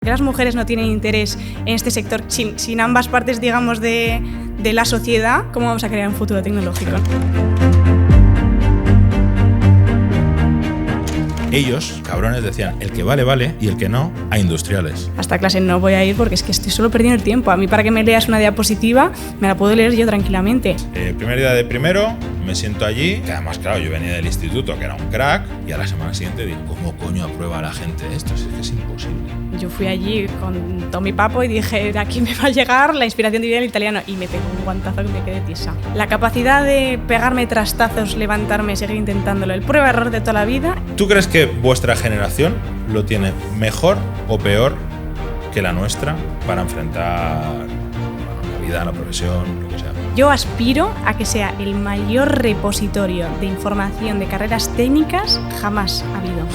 Que las mujeres no tienen interés en este sector sin ambas partes, digamos, de la sociedad, ¿cómo vamos a crear un futuro tecnológico? Ellos, cabrones, decían, el que vale, vale, y el que no, a industriales. A esta clase no voy a ir porque es que estoy solo perdiendo el tiempo. A mí, para que me leas una diapositiva, me la puedo leer yo tranquilamente. Primer día de primero, me siento allí, que además, claro, yo venía del instituto, que era un crack, y a la semana siguiente digo, ¿cómo coño aprueba la gente esto? Es que es imposible. Yo fui allí con todo mi papo y dije, de aquí me va a llegar la inspiración divina del italiano, y me pegó un guantazo que me quedé tiesa. La capacidad de pegarme trastazos, levantarme, seguir intentándolo, el prueba-error de toda la vida. ¿Tú crees que vuestra generación lo tiene mejor o peor que la nuestra para enfrentar la vida, la profesión, lo que sea? Yo aspiro a que sea el mayor repositorio de información de carreras técnicas jamás habido.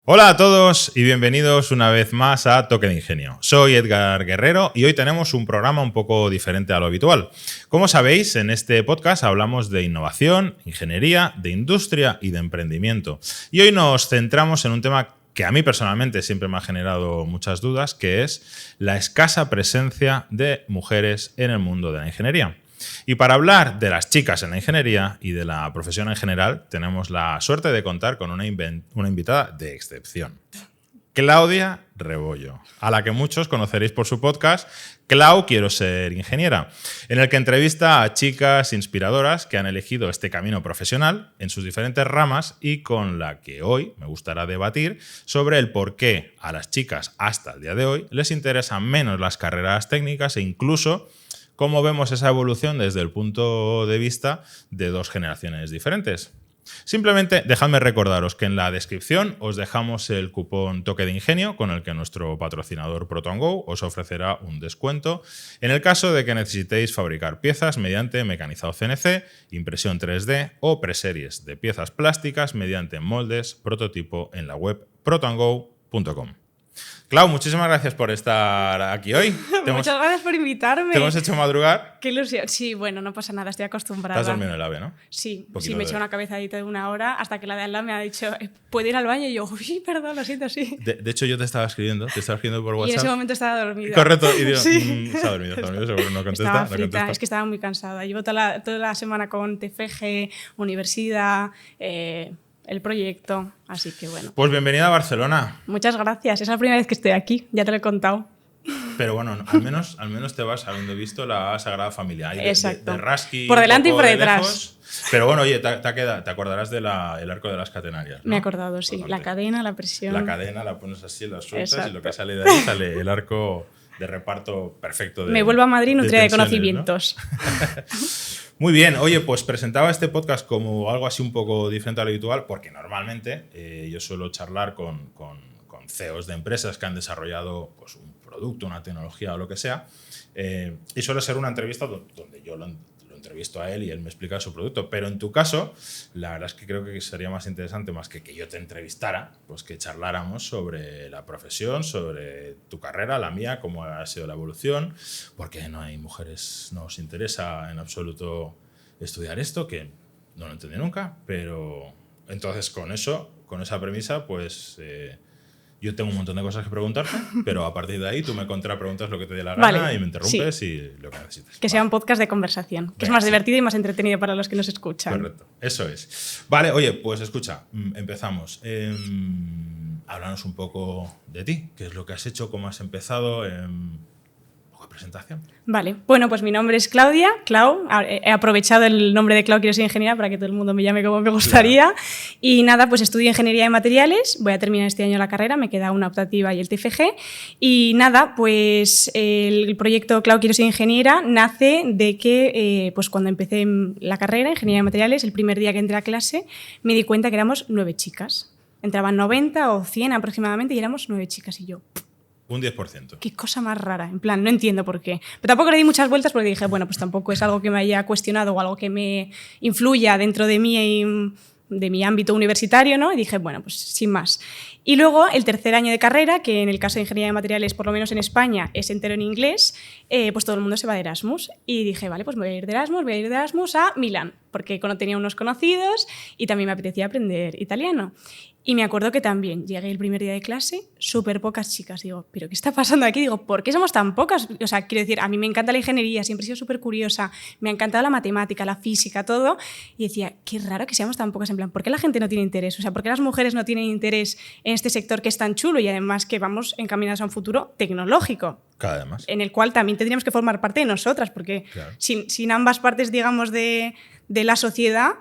Hola a todos y bienvenidos una vez más a Toque de Ingenio. Soy Edgar Guerrero y hoy tenemos un programa un poco diferente a lo habitual. Como sabéis, en este podcast hablamos de innovación, ingeniería, de industria y de emprendimiento. Y hoy nos centramos en un tema que a mí personalmente siempre me ha generado muchas dudas, que es la escasa presencia de mujeres en el mundo de la ingeniería. Y para hablar de las chicas en la ingeniería y de la profesión en general, tenemos la suerte de contar con una invitada de excepción. Claudia Rebollo, a la que muchos conoceréis por su podcast Clau, quiero ser ingeniera, en el que entrevista a chicas inspiradoras que han elegido este camino profesional en sus diferentes ramas y con la que hoy me gustará debatir sobre el por qué a las chicas hasta el día de hoy les interesan menos las carreras técnicas e incluso cómo vemos esa evolución desde el punto de vista de dos generaciones diferentes. Simplemente dejadme recordaros que en la descripción os dejamos el cupón Toque de Ingenio con el que nuestro patrocinador ProtonGo os ofrecerá un descuento en el caso de que necesitéis fabricar piezas mediante mecanizado CNC, impresión 3D o preseries de piezas plásticas mediante moldes prototipo en la web protongo.com. Clau, muchísimas gracias por estar aquí hoy. Muchas gracias por invitarme. ¿Te hemos hecho madrugar? Qué ilusión. Sí, bueno, no pasa nada, estoy acostumbrada. Estás durmiendo en el AVE, ¿no? Sí, me he echado una cabezadita de una hora hasta que la de al lado me ha dicho, ¿puedo ir al baño? Y yo, uy, perdón, lo siento, sí. De hecho, yo te estaba escribiendo por WhatsApp. Y en ese momento estaba dormida. Correcto, y digo, sí. Está dormido, seguro, no contesta. Estaba frita, es que estaba muy cansada. Llevo toda la semana con TFG, universidad, el proyecto, así que bueno. Pues bienvenida a Barcelona. Muchas gracias, es la primera vez que estoy aquí, ya te lo he contado. Pero bueno, al menos te vas habiendo visto la Sagrada Familia. Exacto. De Rasky, por delante y por detrás. Lejos. Pero bueno, oye, te acordarás del arco de las catenaриas, ¿no? Me he acordado, sí. Bastante. La cadena, la presión. La cadena la pones así, la sueltas. Exacto. Y lo que sale de ahí sale el arco de reparto perfecto. Me vuelvo a Madrid nutrida de conocimientos. ¿No? Muy bien, oye, pues presentaba este podcast como algo así un poco diferente a lo habitual, porque normalmente yo suelo charlar con CEOs de empresas que han desarrollado pues, un producto, una tecnología o lo que sea, y suele ser una entrevista donde yo lo entrevisto a él y él me explica su producto. Pero en tu caso, la verdad es que creo que sería más interesante, más que yo te entrevistara, pues que charláramos sobre la profesión, sobre tu carrera, la mía, cómo ha sido la evolución, porque no hay mujeres, no os interesa en absoluto estudiar esto, que no lo entendí nunca, pero entonces con esa premisa, pues yo tengo un montón de cosas que preguntarte, pero a partir de ahí tú me contrapreguntas lo que te dé la gana y me interrumpes y lo que necesites. Que sea un podcast de conversación, que es más divertido y más entretenido para los que nos escuchan. Correcto, eso es. Vale, oye, pues escucha, empezamos. Háblanos un poco de ti, qué es lo que has hecho, cómo has empezado, presentación. Vale, bueno, pues mi nombre es Claudia, Clau. He aprovechado el nombre de Clau, quiero ser ingeniera, para que todo el mundo me llame como me gustaría. Claro. Y nada, pues estudio ingeniería de materiales, voy a terminar este año la carrera, me queda una optativa y el TFG. Y nada, pues el proyecto Clau, quiero ser ingeniera nace de que pues cuando empecé la carrera, ingeniería de materiales, el primer día que entré a clase, me di cuenta que éramos 9 chicas. Entraban 90 o 100 aproximadamente y éramos 9 chicas y yo... Un 10%. Qué cosa más rara, en plan, no entiendo por qué. Pero tampoco le di muchas vueltas porque dije, bueno, pues tampoco es algo que me haya cuestionado o algo que me influya dentro de mí y de mi ámbito universitario, ¿no? Y dije, bueno, pues sin más. Y luego el tercer año de carrera, que en el caso de ingeniería de materiales, por lo menos en España, es entero en inglés, pues todo el mundo se va de Erasmus. Y dije, vale, pues voy a ir de Erasmus a Milán, porque tenía unos conocidos y también me apetecía aprender italiano. Y me acuerdo que también llegué el primer día de clase, súper pocas chicas. Digo, ¿pero qué está pasando aquí? Digo, ¿por qué somos tan pocas? O sea, quiero decir, a mí me encanta la ingeniería, siempre he sido súper curiosa, me ha encantado la matemática, la física, todo. Y decía, qué raro que seamos tan pocas. En plan, ¿por qué la gente no tiene interés? O sea, ¿por qué las mujeres no tienen interés en este sector que es tan chulo y además que vamos encaminados a un futuro tecnológico? Claro, además. En el cual también tendríamos que formar parte de nosotras, porque claro, sin ambas partes, digamos, de la sociedad,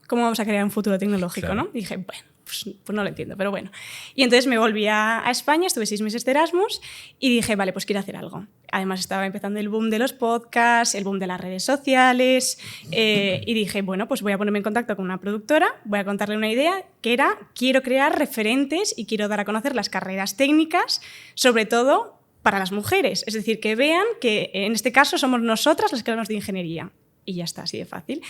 ¿cómo vamos a crear un futuro tecnológico? Claro. ¿No? Y dije, bueno, pues no lo entiendo, pero bueno. Y entonces me volví a España, estuve 6 meses de Erasmus y dije, vale, pues quiero hacer algo. Además estaba empezando el boom de los podcasts, el boom de las redes sociales y dije, bueno, pues voy a ponerme en contacto con una productora, voy a contarle una idea que era, quiero crear referentes y quiero dar a conocer las carreras técnicas, sobre todo para las mujeres. Es decir, que vean que en este caso somos nosotras las que hablamos de ingeniería. Y ya está, así de fácil.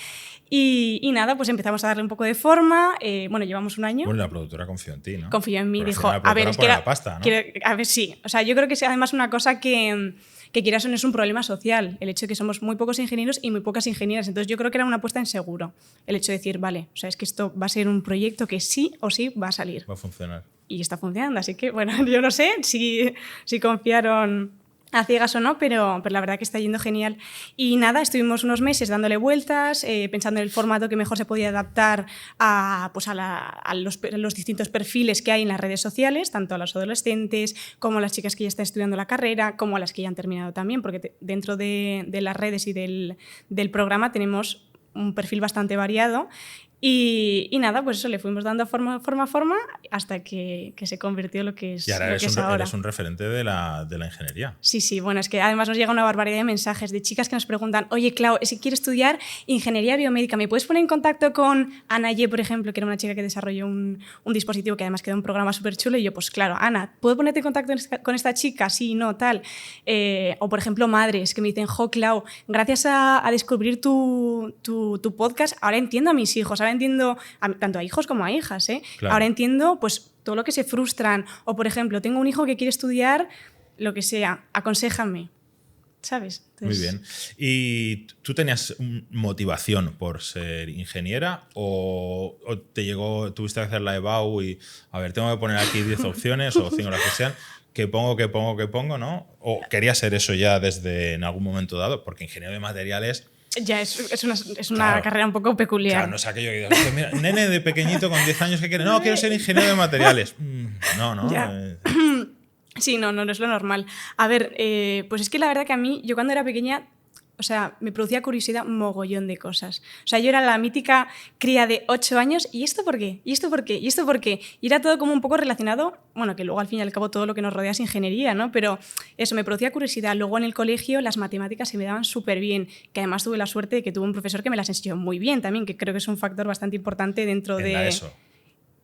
Y nada, pues empezamos a darle un poco de forma. Bueno, llevamos un año. Bueno, la productora confió en ti, ¿no? Confió en mí, pero dijo, a ver, es que la pasta, ¿no? A ver, sí. O sea, yo creo que es además una cosa que quieras o no es un problema social, el hecho de que somos muy pocos ingenieros y muy pocas ingenieras. Entonces yo creo que era una apuesta en seguro, el hecho de decir, vale, o sea, es que esto va a ser un proyecto que sí o sí va a salir. Va a funcionar. Y está funcionando, así que, bueno, yo no sé si confiaron a ciegas o no, pero la verdad que está yendo genial. Y nada, estuvimos unos meses dándole vueltas, pensando en el formato que mejor se podía adaptar a los distintos perfiles que hay en las redes sociales, tanto a los adolescentes como a las chicas que ya están estudiando la carrera, como a las que ya han terminado también, porque dentro de las redes y del programa tenemos un perfil bastante variado. Y nada, pues eso, le fuimos dando forma hasta que se convirtió en lo que es, y ahora lo que es ahora. Eres un referente de la ingeniería. Sí, bueno, es que además nos llega una barbaridad de mensajes de chicas que nos preguntan, oye, Clau, si quiero estudiar ingeniería biomédica, ¿me puedes poner en contacto con Ana Ye, por ejemplo, que era una chica que desarrolló un dispositivo que además quedó un programa súper chulo? Y yo, pues claro, Ana, ¿puedo ponerte en contacto con esta chica? Sí, no, tal. O por ejemplo, madres que me dicen, jo, Clau, gracias a descubrir tu podcast, ahora entiendo a mis hijos, ahora entiendo tanto a hijos como a hijas, ¿eh? Claro. Ahora entiendo pues todo lo que se frustran. O, por ejemplo, tengo un hijo que quiere estudiar lo que sea, aconséjame, ¿sabes? Entonces... Muy bien. ¿Y tú tenías motivación por ser ingeniera o tuviste que hacer la EBAU y, a ver, tengo que poner aquí 10 opciones o 5 las que sean, que pongo, ¿no? ¿O querías ser eso ya desde en algún momento dado? Porque ingeniero de materiales... Ya, es una claro, carrera un poco peculiar. Claro, no es aquello que digas, mira, nene de pequeñito con 10 años que quiere, no, quiero ser ingeniero de materiales. No. Sí, no es lo normal. A ver, pues es que la verdad que a mí, yo cuando era pequeña, o sea, me producía curiosidad mogollón de cosas. O sea, yo era la mítica cría de 8 años, ¿y esto por qué? ¿Y esto por qué? ¿Y esto por qué? Y era todo como un poco relacionado, bueno, que luego al fin y al cabo todo lo que nos rodea es ingeniería, ¿no? Pero eso, me producía curiosidad. Luego en el colegio las matemáticas se me daban súper bien, que además tuve la suerte de que tuve un profesor que me las enseñó muy bien también, que creo que es un factor bastante importante dentro de... ¿En la ESO?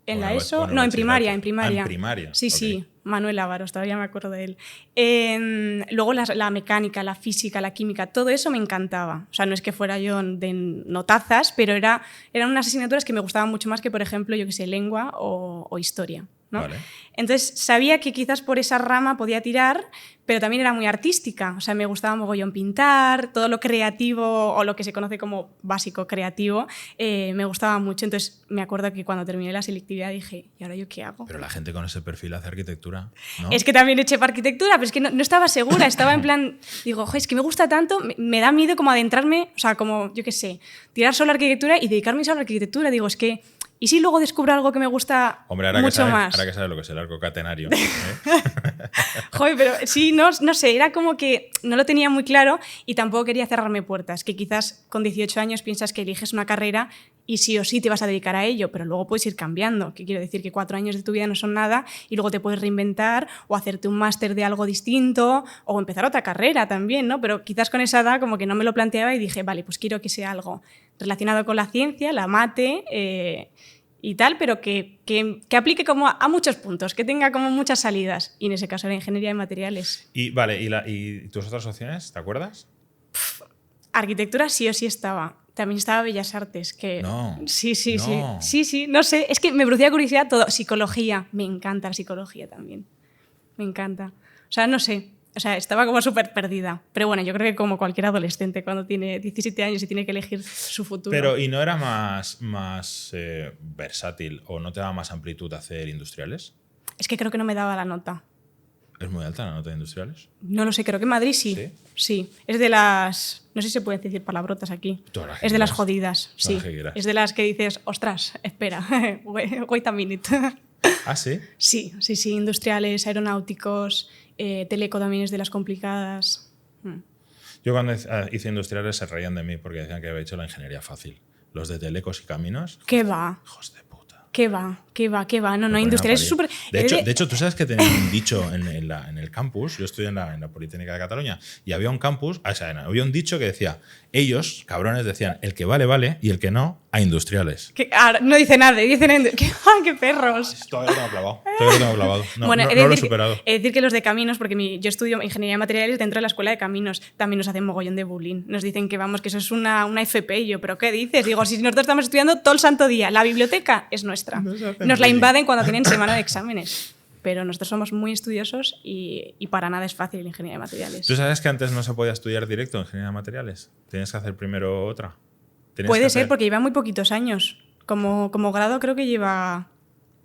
¿En la ESO? No, en primaria. En primaria. Sí, okay. Sí, Manuel Ávaros, todavía me acuerdo de él. Luego la mecánica, la física, la química, todo eso me encantaba. O sea, no es que fuera yo de notazas, pero eran unas asignaturas que me gustaban mucho más que, por ejemplo, yo que sé, lengua o historia, ¿no? Vale. Entonces sabía que quizás por esa rama podía tirar, pero también era muy artística. O sea, me gustaba mogollón pintar, todo lo creativo o lo que se conoce como básico creativo, me gustaba mucho. Entonces me acuerdo que cuando terminé la selectividad dije, ¿y ahora yo qué hago? Pero la gente con ese perfil hace arquitectura, ¿no? Es que también eché para arquitectura, pero es que no estaba segura. Estaba en plan, digo, es que me gusta tanto, me da miedo como adentrarme, o sea, como, yo qué sé, tirar solo a arquitectura y dedicarme solo a arquitectura. Digo, es que... ¿Y si luego descubro algo que me gusta mucho más? Ahora que sabes lo que es el arco catenario. Joder, pero sí, no sé, era como que no lo tenía muy claro y tampoco quería cerrarme puertas, que quizás con 18 años piensas que eliges una carrera y sí o sí te vas a dedicar a ello, pero luego puedes ir cambiando, que quiero decir que 4 años de tu vida no son nada y luego te puedes reinventar o hacerte un máster de algo distinto o empezar otra carrera también, ¿no? Pero quizás con esa edad como que no me lo planteaba y dije, vale, pues quiero que sea algo relacionado con la ciencia, la mate y tal, pero que aplique como a muchos puntos, que tenga como muchas salidas. Y en ese caso era ingeniería de materiales. Y vale, ¿y tus otras opciones, te acuerdas? Arquitectura sí o sí estaba. También estaba Bellas Artes, que... No. Sí, no sé, es que me producía curiosidad todo. Psicología, me encanta la psicología también. Me encanta. O sea, no sé. O sea, estaba como súper perdida. Pero bueno, yo creo que como cualquier adolescente cuando tiene 17 años y tiene que elegir su futuro. Pero, ¿y no era más versátil o no te daba más amplitud hacer industriales? Es que creo que no me daba la nota. ¿Es muy alta la nota de industriales? No lo sé, creo que en Madrid sí. ¿Sí? Sí. Es de las... No sé si se pueden decir palabrotas aquí. Es de las jodidas, sí. Es de las que dices, ostras, espera, wait a minute. ¿Ah, sí? Sí. Industriales, aeronáuticos, teleco también es de las complicadas. Yo cuando hice industriales se reían de mí porque decían que había hecho la ingeniería fácil. Los de telecos y caminos. ¿Qué va? Hijos de puta. ¿Qué va? No, industriales es súper... De hecho, tú sabes que tenía un dicho en el campus. Yo estoy en la Politécnica de Cataluña y había un campus, o sea, había un dicho que decía, ellos, cabrones, decían, el que vale, vale, y el que no, a industriales. No dice nada, dicen... ¡Qué perros! Todavía lo tengo clavado. No, bueno, no lo he superado. Es decir que los de caminos, porque yo estudio ingeniería de materiales dentro de la escuela de caminos, también nos hacen mogollón de bullying. Nos dicen que vamos, que eso es una FP. Y yo, ¿pero qué dices? Digo, si nosotros estamos estudiando todo el santo día, la biblioteca es nuestra. Nos la invaden cuando tienen semana de exámenes. Pero nosotros somos muy estudiosos y para nada es fácil la ingeniería de materiales. ¿Tú sabes que antes no se podía estudiar directo en ingeniería de materiales? Tienes que hacer primero otra. Puede ser, porque lleva muy poquitos años. Como grado creo que lleva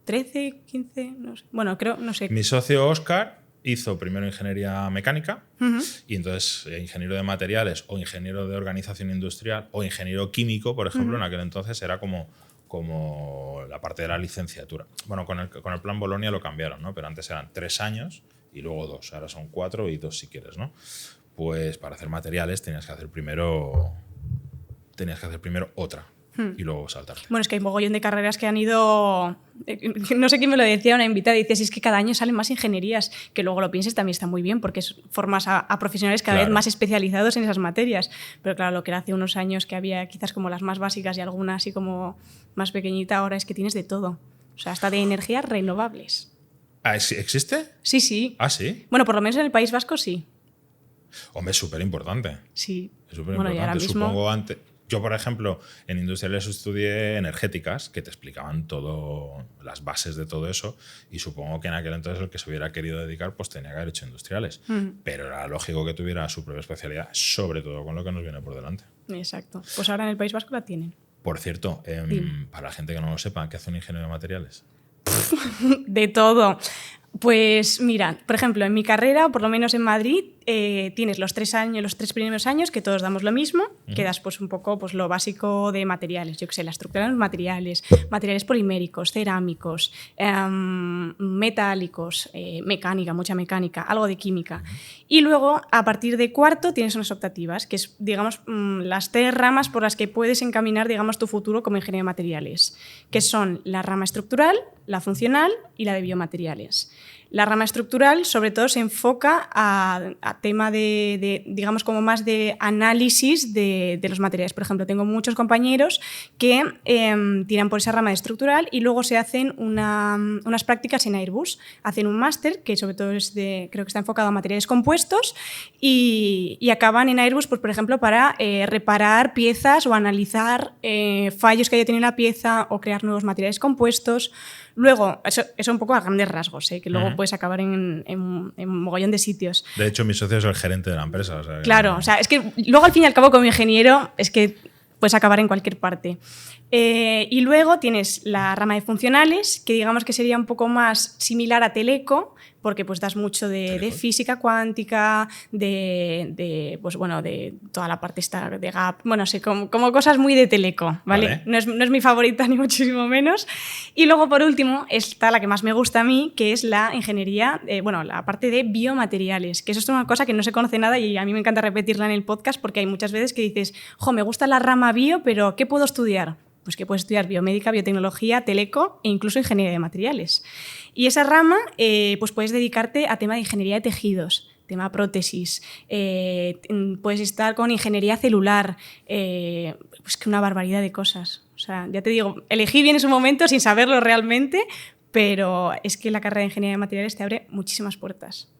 13, 15, no sé. Bueno, no sé. Mi socio Óscar hizo primero ingeniería mecánica y entonces ingeniero de materiales o ingeniero de organización industrial o ingeniero químico, por ejemplo, en aquel entonces era como la parte de la licenciatura. Bueno, con el plan Bolonia lo cambiaron, ¿no? Pero antes eran 3 años y luego 2. Ahora son 4 y 2 si quieres, ¿no? Pues para hacer materiales tenías que hacer primero otra y luego saltarte. Bueno, es que hay mogollón de carreras que han ido... No sé quién me lo decía, una invitada, dice, si es que cada año salen más ingenierías, que luego lo pienses también está muy bien, porque formas a profesionales cada vez más especializados en esas materias. Pero claro, lo que era hace unos años, que había quizás como las más básicas y alguna así como más pequeñita, ahora es que tienes de todo. O sea, hasta de energías renovables. ¿Existe? Sí. ¿Ah, sí? Bueno, por lo menos en el País Vasco sí. Hombre, es súper importante. Sí. Es súper importante. Y ahora mismo... Supongo antes... Yo, por ejemplo, en industriales estudié energéticas, que te explicaban todo, las bases de todo eso, y supongo que en aquel entonces el que se hubiera querido dedicar pues tenía que haber hecho industriales. Pero era lógico que tuviera su propia especialidad, sobre todo con lo que nos viene por delante. Exacto. Pues ahora en el País Vasco la tienen. Por cierto, para la gente que no lo sepa, ¿qué hace un ingeniero de materiales? De todo. Pues mira, por ejemplo, en mi carrera, por lo menos en Madrid, tienes los 3 primeros años que todos damos lo mismo, que das pues un poco pues, lo básico de materiales, yo qué sé, la estructura de los materiales poliméricos, cerámicos, metálicos, mecánica, mucha mecánica, algo de química. Y luego, a partir de cuarto, tienes unas optativas, que es, digamos, las 3 ramas por las que puedes encaminar, digamos, tu futuro como ingeniero de materiales, que son la rama estructural, la funcional y la de biomateriales. La rama estructural, sobre todo, se enfoca a tema de, digamos, como más de análisis de los materiales. Por ejemplo, tengo muchos compañeros que tiran por esa rama de estructural y luego se hacen unas prácticas en Airbus. Hacen un máster, que sobre todo creo que está enfocado a materiales compuestos, y acaban en Airbus, pues, por ejemplo, para reparar piezas o analizar fallos que haya tenido la pieza o crear nuevos materiales compuestos. Luego, eso un poco a grandes rasgos, que luego puedes acabar en un mogollón de sitios. De hecho, mi socio es el gerente de la empresa. O sea, claro, o sea, es que luego al fin y al cabo como ingeniero es que puedes acabar en cualquier parte. Y luego tienes la rama de funcionales, que digamos que sería un poco más similar a teleco, porque pues das mucho de física cuántica, pues, bueno, de toda la parte esta de GAP, bueno, sí, como cosas muy de teleco, ¿vale? No es mi favorita ni muchísimo menos. Y luego, por último, está la que más me gusta a mí, que es la ingeniería, la parte de biomateriales, que eso es una cosa que no se conoce nada y a mí me encanta repetirla en el podcast porque hay muchas veces que dices, me gusta la rama bio, pero ¿qué puedo estudiar? Pues que puedes estudiar biomédica, biotecnología, teleco e incluso ingeniería de materiales. Y esa rama, pues puedes dedicarte a tema de ingeniería de tejidos, tema prótesis, puedes estar con ingeniería celular, pues que una barbaridad de cosas. O sea, ya te digo, elegí bien en su momento sin saberlo realmente, pero es que la carrera de ingeniería de materiales te abre muchísimas puertas.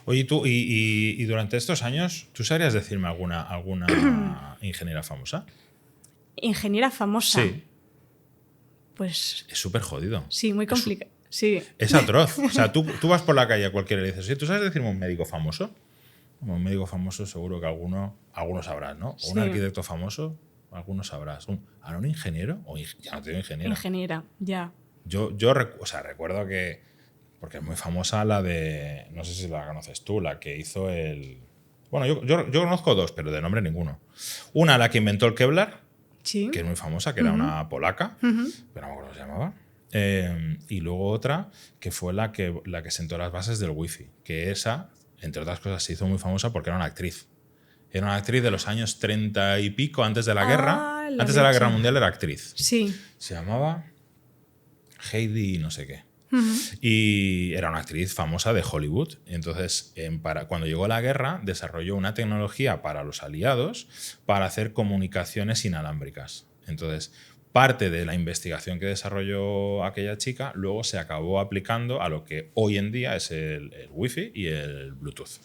Oye, tú, y durante estos años, ¿tú sabrías decirme alguna ingeniera famosa? ¿Ingeniera famosa? Sí. Pues... Es súper jodido. Sí, muy complicado. Sí. Es atroz. O sea, tú vas por la calle a cualquiera y le dices, ¿sí? ¿Tú sabes decirme un médico famoso? Como un médico famoso seguro que alguno sabrás, ¿no? O Sí. un arquitecto famoso, algunos sabrás. ¿Ahora un ingeniero? Ya no te digo ingeniero. Ingeniera, ya. O sea, recuerdo que, porque es muy famosa la de, no sé si la conoces tú, la que hizo el... Bueno, yo conozco dos, pero de nombre ninguno. Una, la que inventó el Kevlar, Sí. que es muy famosa, que era una polaca, pero no me acuerdo cómo se llamaba. Y luego otra, que fue la que sentó las bases del wifi, que esa, entre otras cosas, se hizo muy famosa porque era una actriz. Era una actriz de los años 30 y pico, antes de la guerra. Antes de la Guerra Mundial era actriz. Sí. Se llamaba Heidi no sé qué. Y era una actriz famosa de Hollywood. Entonces, cuando llegó la guerra, desarrolló una tecnología para los aliados para hacer comunicaciones inalámbricas. Entonces, parte de la investigación que desarrolló aquella chica luego se acabó aplicando a lo que hoy en día es el Wi-Fi y el Bluetooth.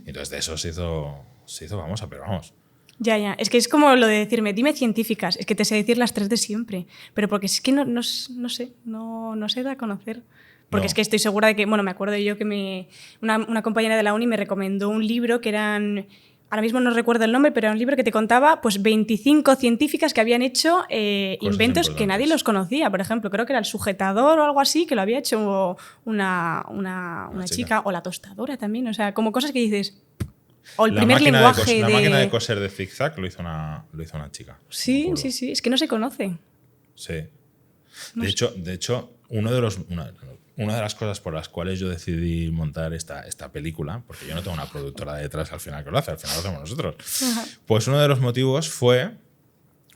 Entonces, de eso se hizo famosa, pero vamos. Ya. Es que es como lo de decirme, dime científicas. Es que te sé decir las tres de siempre. Pero porque es que no sé dar a conocer. Porque es que estoy segura de que, bueno, me acuerdo yo que una compañera de la uni me recomendó un libro que eran, ahora mismo no recuerdo el nombre, pero era un libro que te contaba pues 25 científicas que habían hecho inventos que nadie los conocía. Por ejemplo, creo que era el sujetador o algo así, que lo había hecho una chica. O la tostadora también. O sea, como cosas que dices... O el primer lenguaje La máquina de coser de zigzag lo hizo una chica. Sí. Es que no se conoce. Sí. De hecho, una de las cosas por las cuales yo decidí montar esta película, porque yo no tengo una productora detrás al final que lo hace, al final lo hacemos nosotros. Ajá. Pues uno de los motivos fue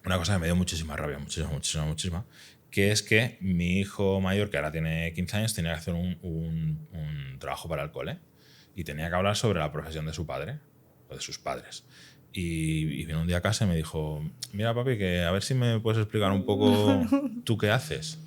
una cosa que me dio muchísima rabia, muchísima, que es que mi hijo mayor, que ahora tiene 15 años, tenía que hacer un trabajo para el cole y tenía que hablar sobre la profesión de su padre o de sus padres. Y vino un día a casa y me dijo, mira papi, que a ver si me puedes explicar un poco tú qué haces.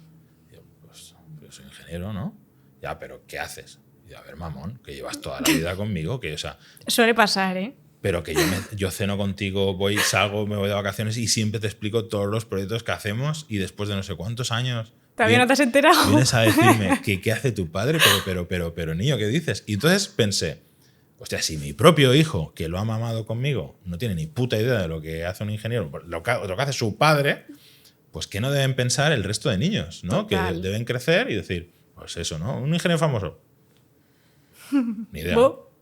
Y yo, pues yo soy ingeniero, ¿no? Ya, pero ¿qué haces? Y yo, a ver, mamón, que llevas toda la vida conmigo, que, o sea... Suele pasar, ¿eh? Pero que yo ceno contigo, salgo, me voy de vacaciones y siempre te explico todos los proyectos que hacemos y después de no sé cuántos años... ¿Todavía no te has enterado? Vienes a decirme que qué hace tu padre, pero niño, ¿qué dices? Y entonces pensé, hostia, si mi propio hijo, que lo ha mamado conmigo, no tiene ni puta idea de lo que hace un ingeniero, lo que hace su padre, pues ¿qué no deben pensar el resto de niños? ¿No? Que deben crecer y decir, pues eso, ¿no? Un ingeniero famoso. Ni idea.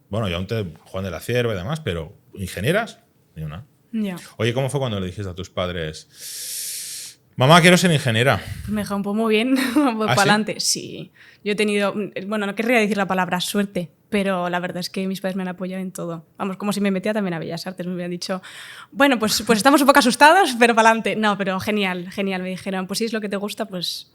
Bueno, yo aún Juan de la Cierva y demás, pero ingenieras, ni una. Ya. Oye, ¿cómo fue cuando le dijiste a tus padres, mamá, quiero ser ingeniera? Pues me dejó un poco muy bien, para adelante. Sí. Yo he tenido, bueno, no querría decir la palabra suerte, pero la verdad es que mis padres me han apoyado en todo. Vamos, como si me metía también a Bellas Artes. Me hubieran dicho, bueno, pues estamos un poco asustados, pero para adelante. No, pero genial. Me dijeron, pues si es lo que te gusta, pues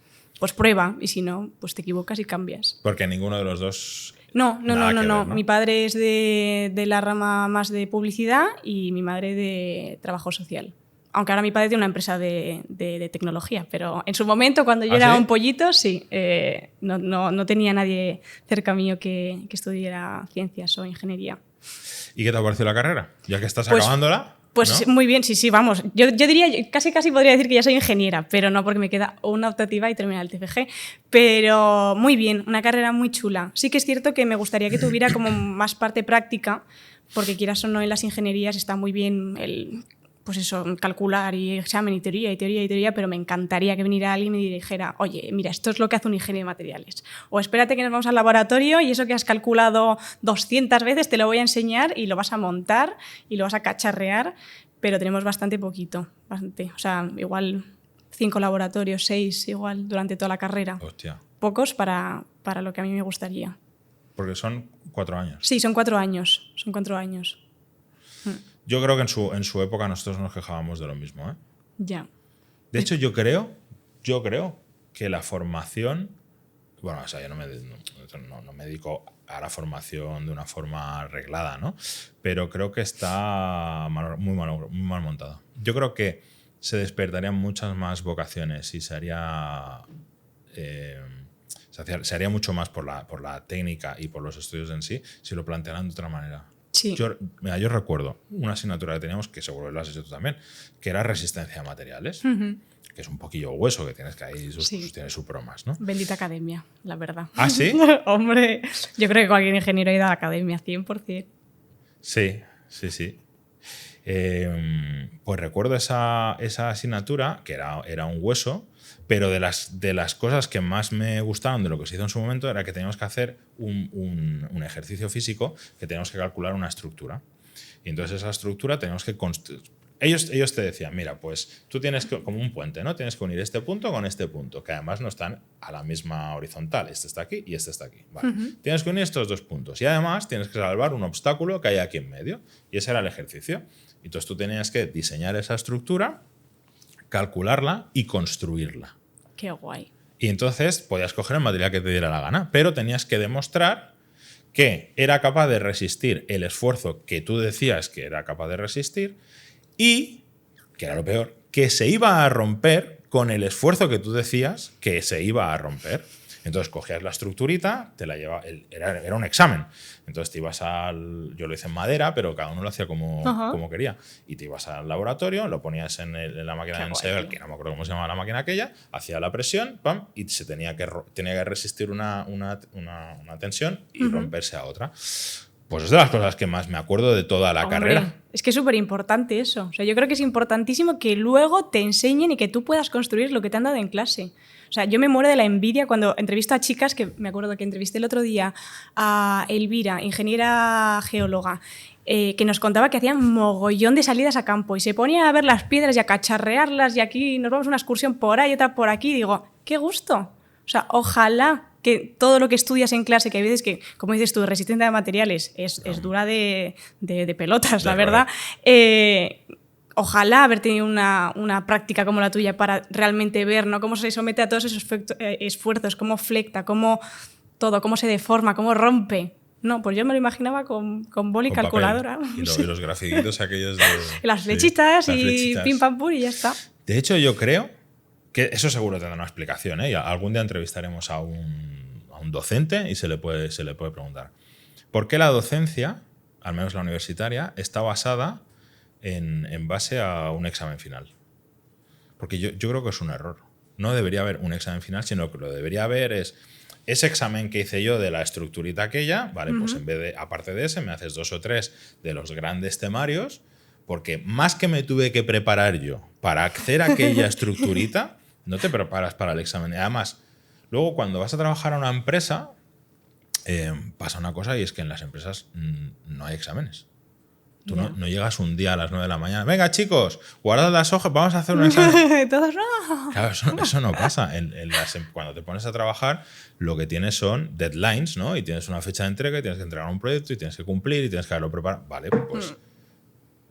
prueba. Y si no, pues te equivocas y cambias. Porque ninguno de los dos... No. ¿no? Mi padre es de la rama más de publicidad y mi madre de trabajo social. Aunque ahora mi padre tiene una empresa de tecnología, pero en su momento, cuando yo era un pollito, sí, no tenía nadie cerca mío que estudiara ciencias o ingeniería. ¿Y qué te ha parecido la carrera? Ya que estás acabándola. Pues ¿no? muy bien, sí, vamos. Yo diría, casi podría decir que ya soy ingeniera, pero no, porque me queda una optativa y terminar el TFG. Pero muy bien, una carrera muy chula. Sí que es cierto que me gustaría que tuviera como más parte práctica, porque quieras o no, en las ingenierías está muy bien pues eso, calcular y examen y teoría, pero me encantaría que viniera alguien y me dijera, oye, mira, esto es lo que hace un ingeniero de materiales. O espérate que nos vamos al laboratorio y eso que has calculado 200 veces te lo voy a enseñar y lo vas a montar y lo vas a cacharrear, pero tenemos bastante poquito, bastante. O sea, igual 5 laboratorios, 6 igual durante toda la carrera. Hostia. Pocos para lo que a mí me gustaría. Porque son 4 años. Sí, son 4 años. Son 4 años. Yo creo que en su época nosotros nos quejábamos de lo mismo, ¿eh? Ya. De hecho, yo creo que la formación... Bueno, o sea, yo no me dedico a la formación de una forma arreglada, ¿no? Pero creo que está muy mal montada. Yo creo que se despertarían muchas más vocaciones y se haría mucho más por la técnica y por los estudios en sí si lo plantearan de otra manera. Sí. Yo recuerdo una asignatura que teníamos, que seguro lo has hecho tú también, que era resistencia a materiales. que es un poquillo hueso, que tienes que ahí Sí. tiene sus bromas, ¿no? Bendita academia, la verdad. ¿Ah, sí? Hombre, yo creo que cualquier ingeniero ha ido a la academia, 100%. Sí. Pues recuerdo esa asignatura, que era un hueso, pero de las cosas que más me gustaron de lo que se hizo en su momento era que teníamos que hacer un ejercicio físico, que teníamos que calcular una estructura. Y entonces esa estructura teníamos que construir. Ellos te decían, mira, pues tú tienes como un puente, ¿no? Tienes que unir este punto con este punto, que además no están a la misma horizontal. Este está aquí y este está aquí. Vale. Tienes que unir estos dos puntos. Y además tienes que salvar un obstáculo que hay aquí en medio. Y ese era el ejercicio. Entonces tú tenías que diseñar esa estructura, calcularla y construirla. Qué guay. Y entonces podías coger el material que te diera la gana, pero tenías que demostrar que era capaz de resistir el esfuerzo que tú decías que era capaz de resistir y, que era lo peor, que se iba a romper con el esfuerzo que tú decías que se iba a romper. Entonces cogías la estructurita, te la llevaba, era un examen. Entonces te ibas yo lo hice en madera, pero cada uno lo hacía como quería. Y te ibas al laboratorio, lo ponías en la máquina de ensayar, que no me acuerdo cómo se llamaba la máquina aquella, hacía la presión, ¡pam! Y se tenía que resistir una tensión y romperse a otra. Pues es de las cosas que más me acuerdo de toda la carrera. Es que es súper importante eso. O sea, yo creo que es importantísimo que luego te enseñen y que tú puedas construir lo que te han dado en clase. O sea, yo me muero de la envidia cuando entrevisto a chicas, que me acuerdo que entrevisté el otro día a Elvira, ingeniera geóloga, que nos contaba que hacían mogollón de salidas a campo y se ponía a ver las piedras y a cacharrearlas y aquí nos vamos a una excursión por ahí, otra por aquí. Y digo, ¡qué gusto! O sea, ojalá que todo lo que estudias en clase, que hay veces que, como dices tú, resistencia de materiales es dura de pelotas, la verdad. Ojalá haber tenido una práctica como la tuya para realmente ver, ¿no?, cómo se somete a todos esos esfuerzos, cómo flecta, cómo todo, cómo se deforma, cómo rompe. No, pues yo me lo imaginaba con boli y calculadora. Y los grafiquitos aquellos de... Las flechitas y pim pam pum y ya está. De hecho, yo creo que eso seguro tendrá una explicación, ¿eh? Algún día entrevistaremos a un docente y se le puede preguntar. ¿Por qué la docencia, al menos la universitaria, está basada en base a un examen final? Porque yo creo que es un error. No debería haber un examen final, sino que lo debería haber es ese examen que hice yo de la estructurita aquella, vale, pues en vez de, aparte de ese, me haces 2 o 3 de los grandes temarios, porque más que me tuve que preparar yo para hacer aquella estructurita, no te preparas para el examen. Y además, luego cuando vas a trabajar a una empresa, pasa una cosa y es que en las empresas no hay exámenes. Tú no llegas un día a las 9 de la mañana. Venga, chicos, guardad las hojas, vamos a hacer un examen. Todos no. Claro, eso no pasa. Cuando te pones a trabajar, lo que tienes son deadlines, ¿no? Y tienes una fecha de entrega y tienes que entregar un proyecto y tienes que cumplir y tienes que haberlo preparado. Vale,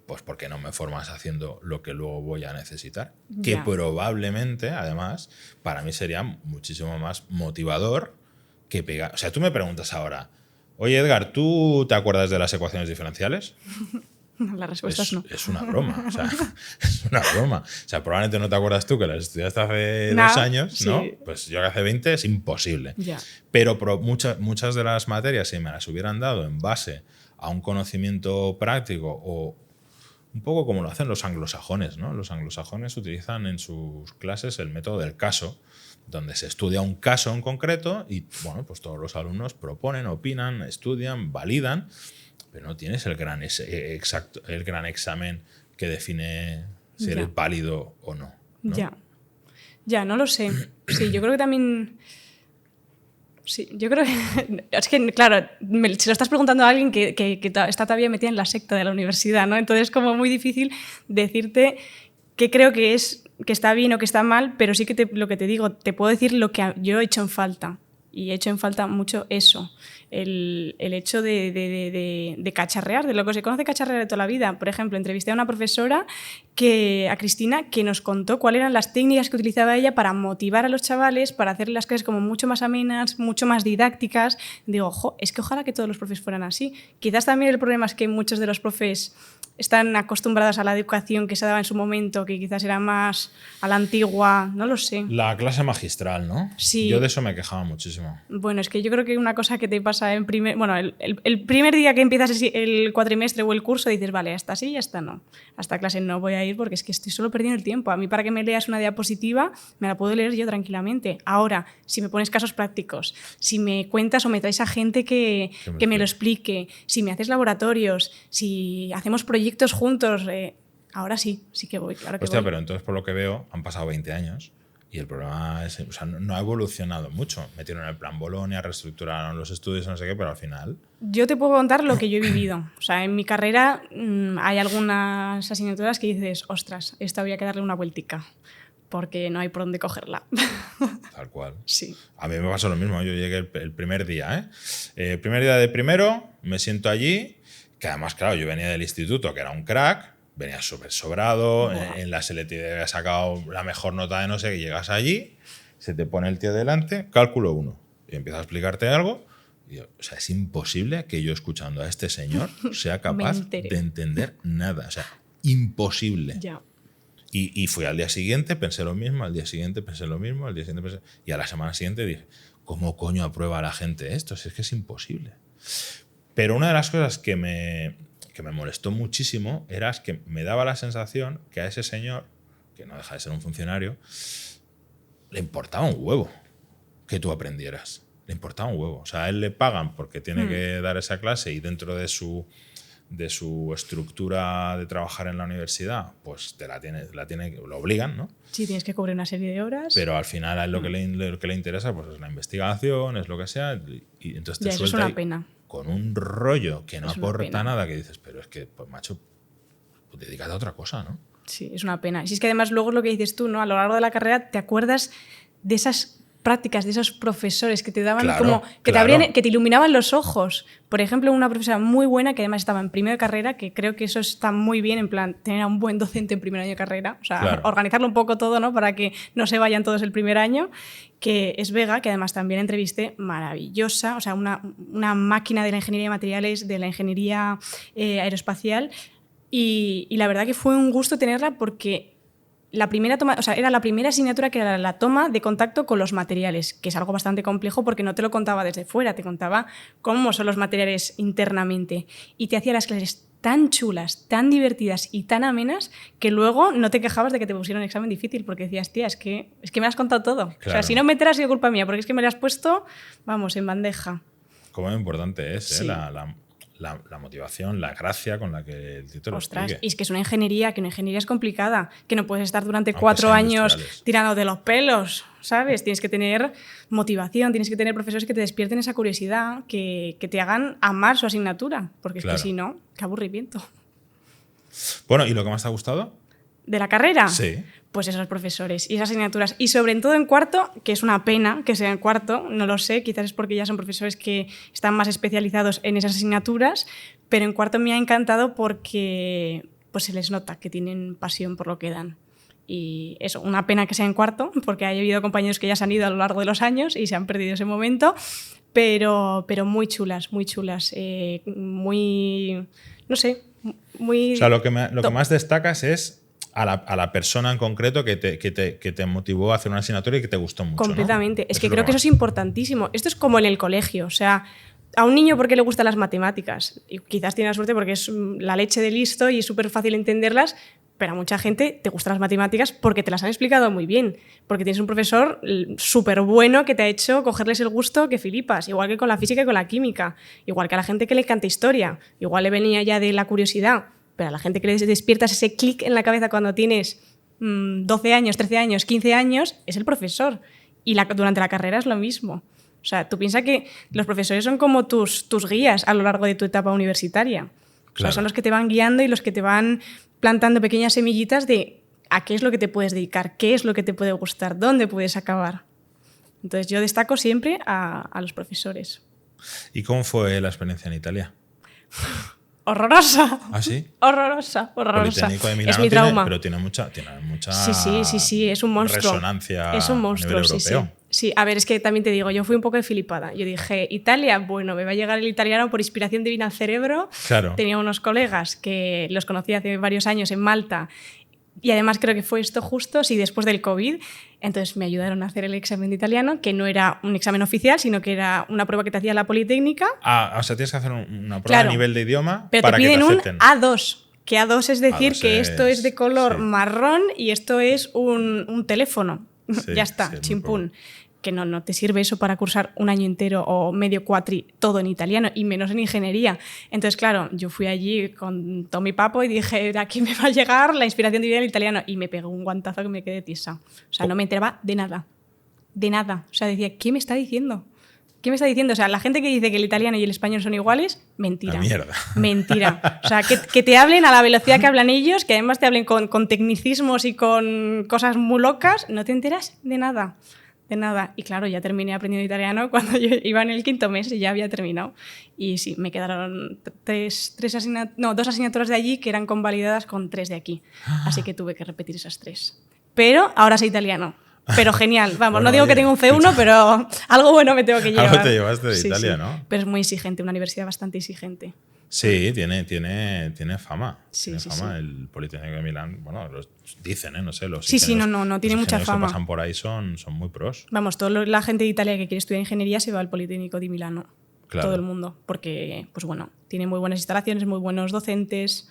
pues ¿por qué no me formas haciendo lo que luego voy a necesitar? Que probablemente, además, para mí sería muchísimo más motivador que pegar. O sea, tú me preguntas ahora, oye, Edgar, ¿tú te acuerdas de las ecuaciones diferenciales? La respuesta es no. Es una broma. O sea, es una broma. O sea, probablemente no te acuerdas tú que las estudiaste hace 2 años, ¿no? Sí. Pues yo que hace 20 es imposible. Ya. Pero muchas de las materias, si me las hubieran dado en base a un conocimiento práctico o un poco como lo hacen los anglosajones, ¿no? Los anglosajones utilizan en sus clases el método del caso, donde se estudia un caso en concreto y, bueno, pues todos los alumnos proponen, opinan, estudian, validan, pero no tienes el gran examen que define si eres válido o no, ¿no? Ya, no lo sé. Sí, yo creo que también... Sí, yo creo que... Es que, claro, se lo estás preguntando a alguien que está todavía metida en la secta de la universidad, ¿no? Entonces es como muy difícil decirte qué creo que está bien o que está mal, pero sí que lo que te digo, te puedo decir lo que yo he hecho en falta. Y he hecho en falta mucho eso, el hecho de cacharrear, de lo que se conoce cacharrear de toda la vida. Por ejemplo, entrevisté a una profesora, a Cristina, que nos contó cuáles eran las técnicas que utilizaba ella para motivar a los chavales, para hacer las clases como mucho más amenas, mucho más didácticas. Digo, es que ojalá que todos los profes fueran así. Quizás también el problema es que muchos de los profes están acostumbradas a la educación que se daba en su momento, que quizás era más a la antigua, no lo sé. La clase magistral, ¿no? Sí. Yo de eso me quejaba muchísimo. Bueno, es que yo creo que una cosa que te pasa en el primer día que empiezas el cuatrimestre o el curso, dices, vale, hasta sí y hasta no. Hasta clase no voy a ir porque es que estoy solo perdiendo el tiempo. A mí, para que me leas una diapositiva, me la puedo leer yo tranquilamente. Ahora, si me pones casos prácticos, si me cuentas o me traes a gente que me lo explique, si me haces laboratorios, si hacemos proyectos juntos, ahora sí que voy, claro que Hostia, voy. pero entonces, por lo que veo, han pasado 20 años y el programa no ha evolucionado mucho. Metieron el plan Bolonia, reestructuraron los estudios, no sé qué, pero al final... Yo te puedo contar lo que yo he vivido. O sea, en mi carrera hay algunas asignaturas que dices, ostras, esto había que darle una vueltica, porque no hay por dónde cogerla. Tal cual. Sí. A mí me pasó lo mismo. Yo llegué el primer día, El primer día de primero, me siento allí, que además, claro, yo venía del instituto, que era un crack, venía súper sobrado, en la selectividad había sacado la mejor nota de no sé qué, llegas allí, se te pone el tío delante, cálculo 1, y empieza a explicarte algo. Y yo, o sea, es imposible que yo, escuchando a este señor, sea capaz de entender nada. O sea, imposible. Ya. Y fui al día siguiente, pensé lo mismo, al día siguiente pensé lo mismo, al día siguiente pensé... Y a la semana siguiente dije, ¿cómo coño aprueba la gente esto? Si es que es imposible. Pero una de las cosas que me molestó muchísimo era que me daba la sensación que a ese señor, que no deja de ser un funcionario, le importaba un huevo que tú aprendieras. Le importaba un huevo. O sea, a él le pagan porque tiene que dar esa clase y dentro de su estructura de trabajar en la universidad, pues lo obligan, ¿no? Sí, tienes que cubrir una serie de horas. Pero al final a él lo que le interesa pues es la investigación, es lo que sea, y entonces te ya, suelta eso es una pena. Con un rollo que no es aporta nada, que dices, pero es que, pues macho, pues dedícate a otra cosa, ¿no? Sí, es una pena. Y si es que además luego es lo que dices tú, ¿no? A lo largo de la carrera te acuerdas de esas prácticas, de esos profesores que te daban que te iluminaban los ojos. Por ejemplo, una profesora muy buena que además estaba en primero de carrera, que creo que eso está muy bien, en plan, tener a un buen docente en primer año de carrera, o sea, organizarlo un poco todo, ¿no? Para que no se vayan todos el primer año, que es Vega, que además también entrevisté, maravillosa, o sea, una máquina de la ingeniería de materiales, de la ingeniería aeroespacial, y la verdad que fue un gusto tenerla porque la primera toma, o sea, era la primera asignatura que era la toma de contacto con los materiales, que es algo bastante complejo porque no te lo contaba desde fuera, te contaba cómo son los materiales internamente. Y te hacía las clases tan chulas, tan divertidas y tan amenas que luego no te quejabas de que te pusieron un examen difícil porque decías, tía, es que me has contado todo. Claro. O sea, si no me enteras ha sido culpa mía porque es que me lo has puesto, vamos, en bandeja. Cómo importante es, sí. La motivación, la gracia con la que el título explique. Y es que es una ingeniería es complicada, que no puedes estar durante 4 años tirando de los pelos, ¿sabes? Tienes que tener motivación, tienes que tener profesores que te despierten esa curiosidad, que te hagan amar su asignatura, porque es que si no, qué aburrimiento. Bueno, ¿y lo que más te ha gustado? ¿De la carrera? Sí. Pues esos profesores y esas asignaturas. Y sobre todo en cuarto, que es una pena que sea en cuarto, no lo sé, quizás es porque ya son profesores que están más especializados en esas asignaturas, pero en cuarto me ha encantado porque pues se les nota que tienen pasión por lo que dan. Y eso, una pena que sea en cuarto, porque ha habido compañeros que ya se han ido a lo largo de los años y se han perdido ese momento, pero muy chulas, muy chulas, muy, no sé, muy... O sea, lo que más destacas es a la persona en concreto que te motivó a hacer una asignatura y que te gustó mucho. Completamente. ¿No? Es que creo que eso es importantísimo. Esto es como en el colegio. O sea, a un niño, ¿por qué le gustan las matemáticas? Y quizás tiene la suerte porque es la leche de listo y es súper fácil entenderlas, pero a mucha gente te gustan las matemáticas porque te las han explicado muy bien, porque tienes un profesor súper bueno que te ha hecho cogerles el gusto que flipas, igual que con la física y con la química, igual que a la gente que le canta historia, igual le venía ya de la curiosidad. Pero a la gente que le despiertas ese clic en la cabeza cuando tienes 12 años, 13 años, 15 años, es el profesor. Y durante la carrera es lo mismo. O sea, tú piensas que los profesores son como tus guías a lo largo de tu etapa universitaria. Claro. O sea, son los que te van guiando y los que te van plantando pequeñas semillitas de a qué es lo que te puedes dedicar, qué es lo que te puede gustar, dónde puedes acabar. Entonces yo destaco siempre a los profesores. ¿Y cómo fue la experiencia en Italia? Horrorosa. ¿Ah, sí? Horrorosa. Politécnico de Milano es mi trauma. pero tiene mucha Sí, es un monstruo. resonancia es un monstruo, a nivel europeo. Sí, a ver, es que también te digo, yo fui un poco de flipada. Yo dije, Italia, bueno, me va a llegar el italiano por inspiración divina al cerebro. Claro. Tenía unos colegas que los conocí hace varios años en Malta y además creo que fue esto justo, sí, después del COVID. Entonces me ayudaron a hacer el examen de italiano, que no era un examen oficial, sino que era una prueba que te hacía la Politécnica. O sea, tienes que hacer una prueba Claro, a nivel de idioma pero para te piden que te un acepten. A2. Que A2 es decir A2 que esto es de color sí. marrón y esto es un teléfono. Sí, ya está, sí, chimpún. Que no te sirve eso para cursar un año entero o medio cuatri todo en italiano y menos en ingeniería. Entonces, claro, yo fui allí con todo mi papo y dije, aquí me va a llegar la inspiración divina del italiano y me pegó un guantazo que me quedé tiesa. O sea, no me enteraba de nada. De nada. O sea, decía, ¿qué me está diciendo? ¿Qué me está diciendo? O sea, la gente que dice que el italiano y el español son iguales, mentira. La mierda. Mentira. O sea, que te hablen a la velocidad que hablan ellos, que además te hablen con tecnicismos y con cosas muy locas, no te enteras de nada. De nada. Y claro, ya terminé aprendiendo italiano cuando yo iba en el 5º mes y ya había terminado. Y sí, me quedaron dos asignaturas de allí que eran convalidadas con 3 de aquí. Así que tuve que repetir esas 3. Pero ahora sé italiano. Pero genial, vamos, Bueno, no digo oye, que tenga un C1, pero algo bueno me tengo que llevar. Algo te llevaste de Sí, Italia, sí. ¿no? Pero es muy exigente, una universidad bastante exigente. Sí, tiene fama. Sí, tiene sí, fama. sí. El Politécnico de Milán, bueno, dicen, no sé, los Sí, ingenieros, no, tiene los mucha ingenieros fama. que pasan por ahí son muy pros. Vamos, toda la gente de Italia que quiere estudiar ingeniería se va al Politécnico di Milano. Claro. Todo el mundo, porque, pues bueno, tiene muy buenas instalaciones, muy buenos docentes,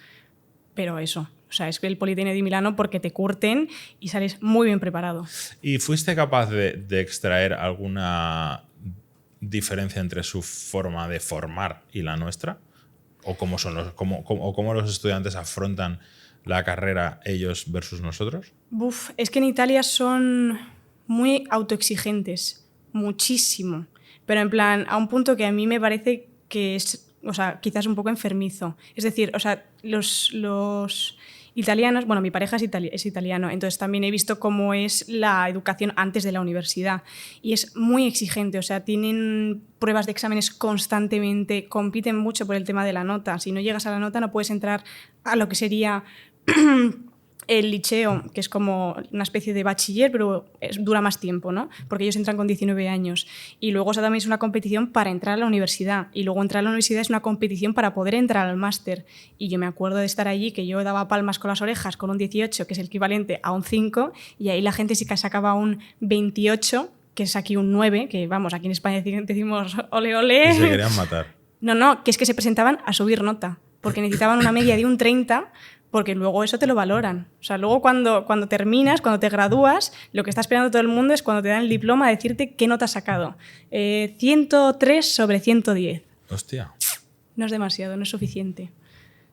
pero eso. O sea, es que el Politécnico di Milano porque te curten y sales muy bien preparado. ¿Y fuiste capaz de extraer alguna diferencia entre su forma de formar y la nuestra? ¿O cómo cómo los estudiantes afrontan la carrera ellos versus nosotros? Es que en Italia son muy autoexigentes, muchísimo. Pero en plan, a un punto que a mí me parece que es, o sea, quizás un poco enfermizo. Es decir, o sea, los italianos, bueno, mi pareja es italiano, entonces también he visto cómo es la educación antes de la universidad y es muy exigente, o sea, tienen pruebas de exámenes constantemente, compiten mucho por el tema de la nota. Si no llegas a la nota no puedes entrar a lo que sería el liceo, que es como una especie de bachiller, pero dura más tiempo, ¿no? Porque ellos entran con 19 años. Y luego eso también es una competición para entrar a la universidad. Y luego entrar a la universidad es una competición para poder entrar al máster. Y yo me acuerdo de estar allí, que yo daba palmas con las orejas con un 18, que es el equivalente a un 5, y ahí la gente sí que sacaba un 28, que es aquí un 9, que vamos, aquí en España decimos ole, ole. Y se querían matar. No, que es que se presentaban a subir nota, porque necesitaban una media de un 30, porque luego eso te lo valoran. O sea, luego cuando terminas, cuando te gradúas, lo que está esperando todo el mundo es cuando te dan el diploma decirte qué nota has sacado. 103 sobre 110. Hostia. No es demasiado, no es suficiente.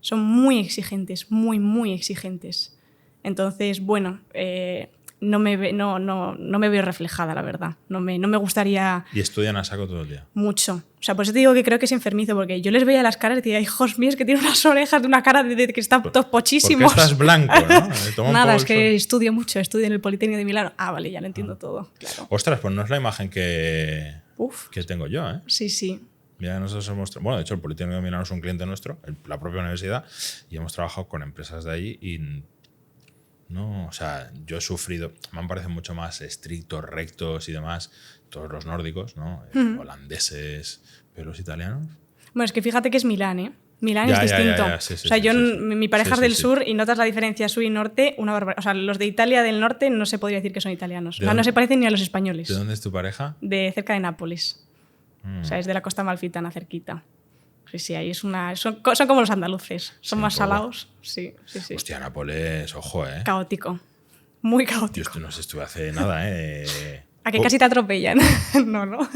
Son muy exigentes, muy, muy exigentes. Entonces, bueno, no me veo reflejada, la verdad. No me gustaría... Y estudian a saco todo el día. Mucho. O sea, por eso te digo que creo que es enfermizo, porque yo les veía las caras y decía, hijos míos, que tiene unas orejas de una cara de que están todos pochísimos. Porque estás blanco, ¿no? Toma Nada, un es poco que el sol. estudio mucho, estudio en el Politécnico de Milano. Ah, vale, ya lo entiendo todo, claro. Ostras, pues no es la imagen que tengo yo, ¿eh? Sí, sí. Mira, nosotros bueno, de hecho, el Politécnico de Milano es un cliente nuestro, la propia universidad, y hemos trabajado con empresas de allí y no, o sea, yo he sufrido, me han parecido mucho más estrictos, rectos y demás, todos los nórdicos, ¿no? Holandeses, pero los italianos. Bueno, es que fíjate que es Milán, ¿eh? Milán es distinto. Sí, o sea, mi pareja es del sí. sur y notas la diferencia sur y norte, una barbaridad. O sea, los de Italia del norte no se podría decir que son italianos. O sea, no se parecen ni a los españoles. ¿De dónde es tu pareja? De cerca de Nápoles. O sea, es de la costa amalfitana, cerquita. Sí, ahí son como los andaluces. Son más salados. Sí. Hostia, Nápoles, ojo, ¿eh? Caótico. Muy caótico. Yo no sé, estuve hace nada, ¿eh? A que casi te atropellan. No. No,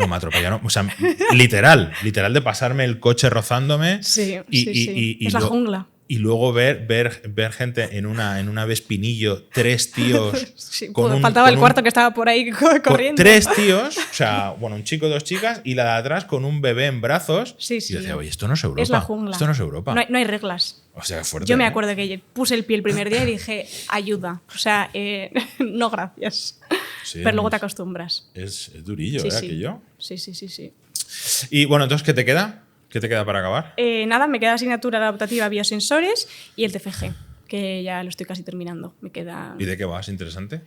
me atropellaron. O sea, literal de pasarme el coche rozándome. Sí. Y es la jungla. Y luego ver gente en una Vespinillo, 3 tíos. Sí, faltaba el cuarto que estaba por ahí corriendo. 3 tíos, o sea, bueno, un chico, 2 chicas, y la de atrás con un bebé en brazos. Sí. Y yo decía, oye, esto no es Europa. Es la jungla. Esto no es Europa. No hay reglas. O sea, fuerte. Yo me acuerdo que puse el pie el primer día y dije, ayuda. O sea, no gracias. Sí, pero luego te acostumbras. Es durillo, sí. aquello. Sí. Y bueno, entonces, ¿qué te queda? ¿Qué te queda para acabar? Nada, me queda asignatura adaptativa biosensores y el TFG, que ya lo estoy casi terminando. Me queda... ¿Y de qué vas? ¿Interesante?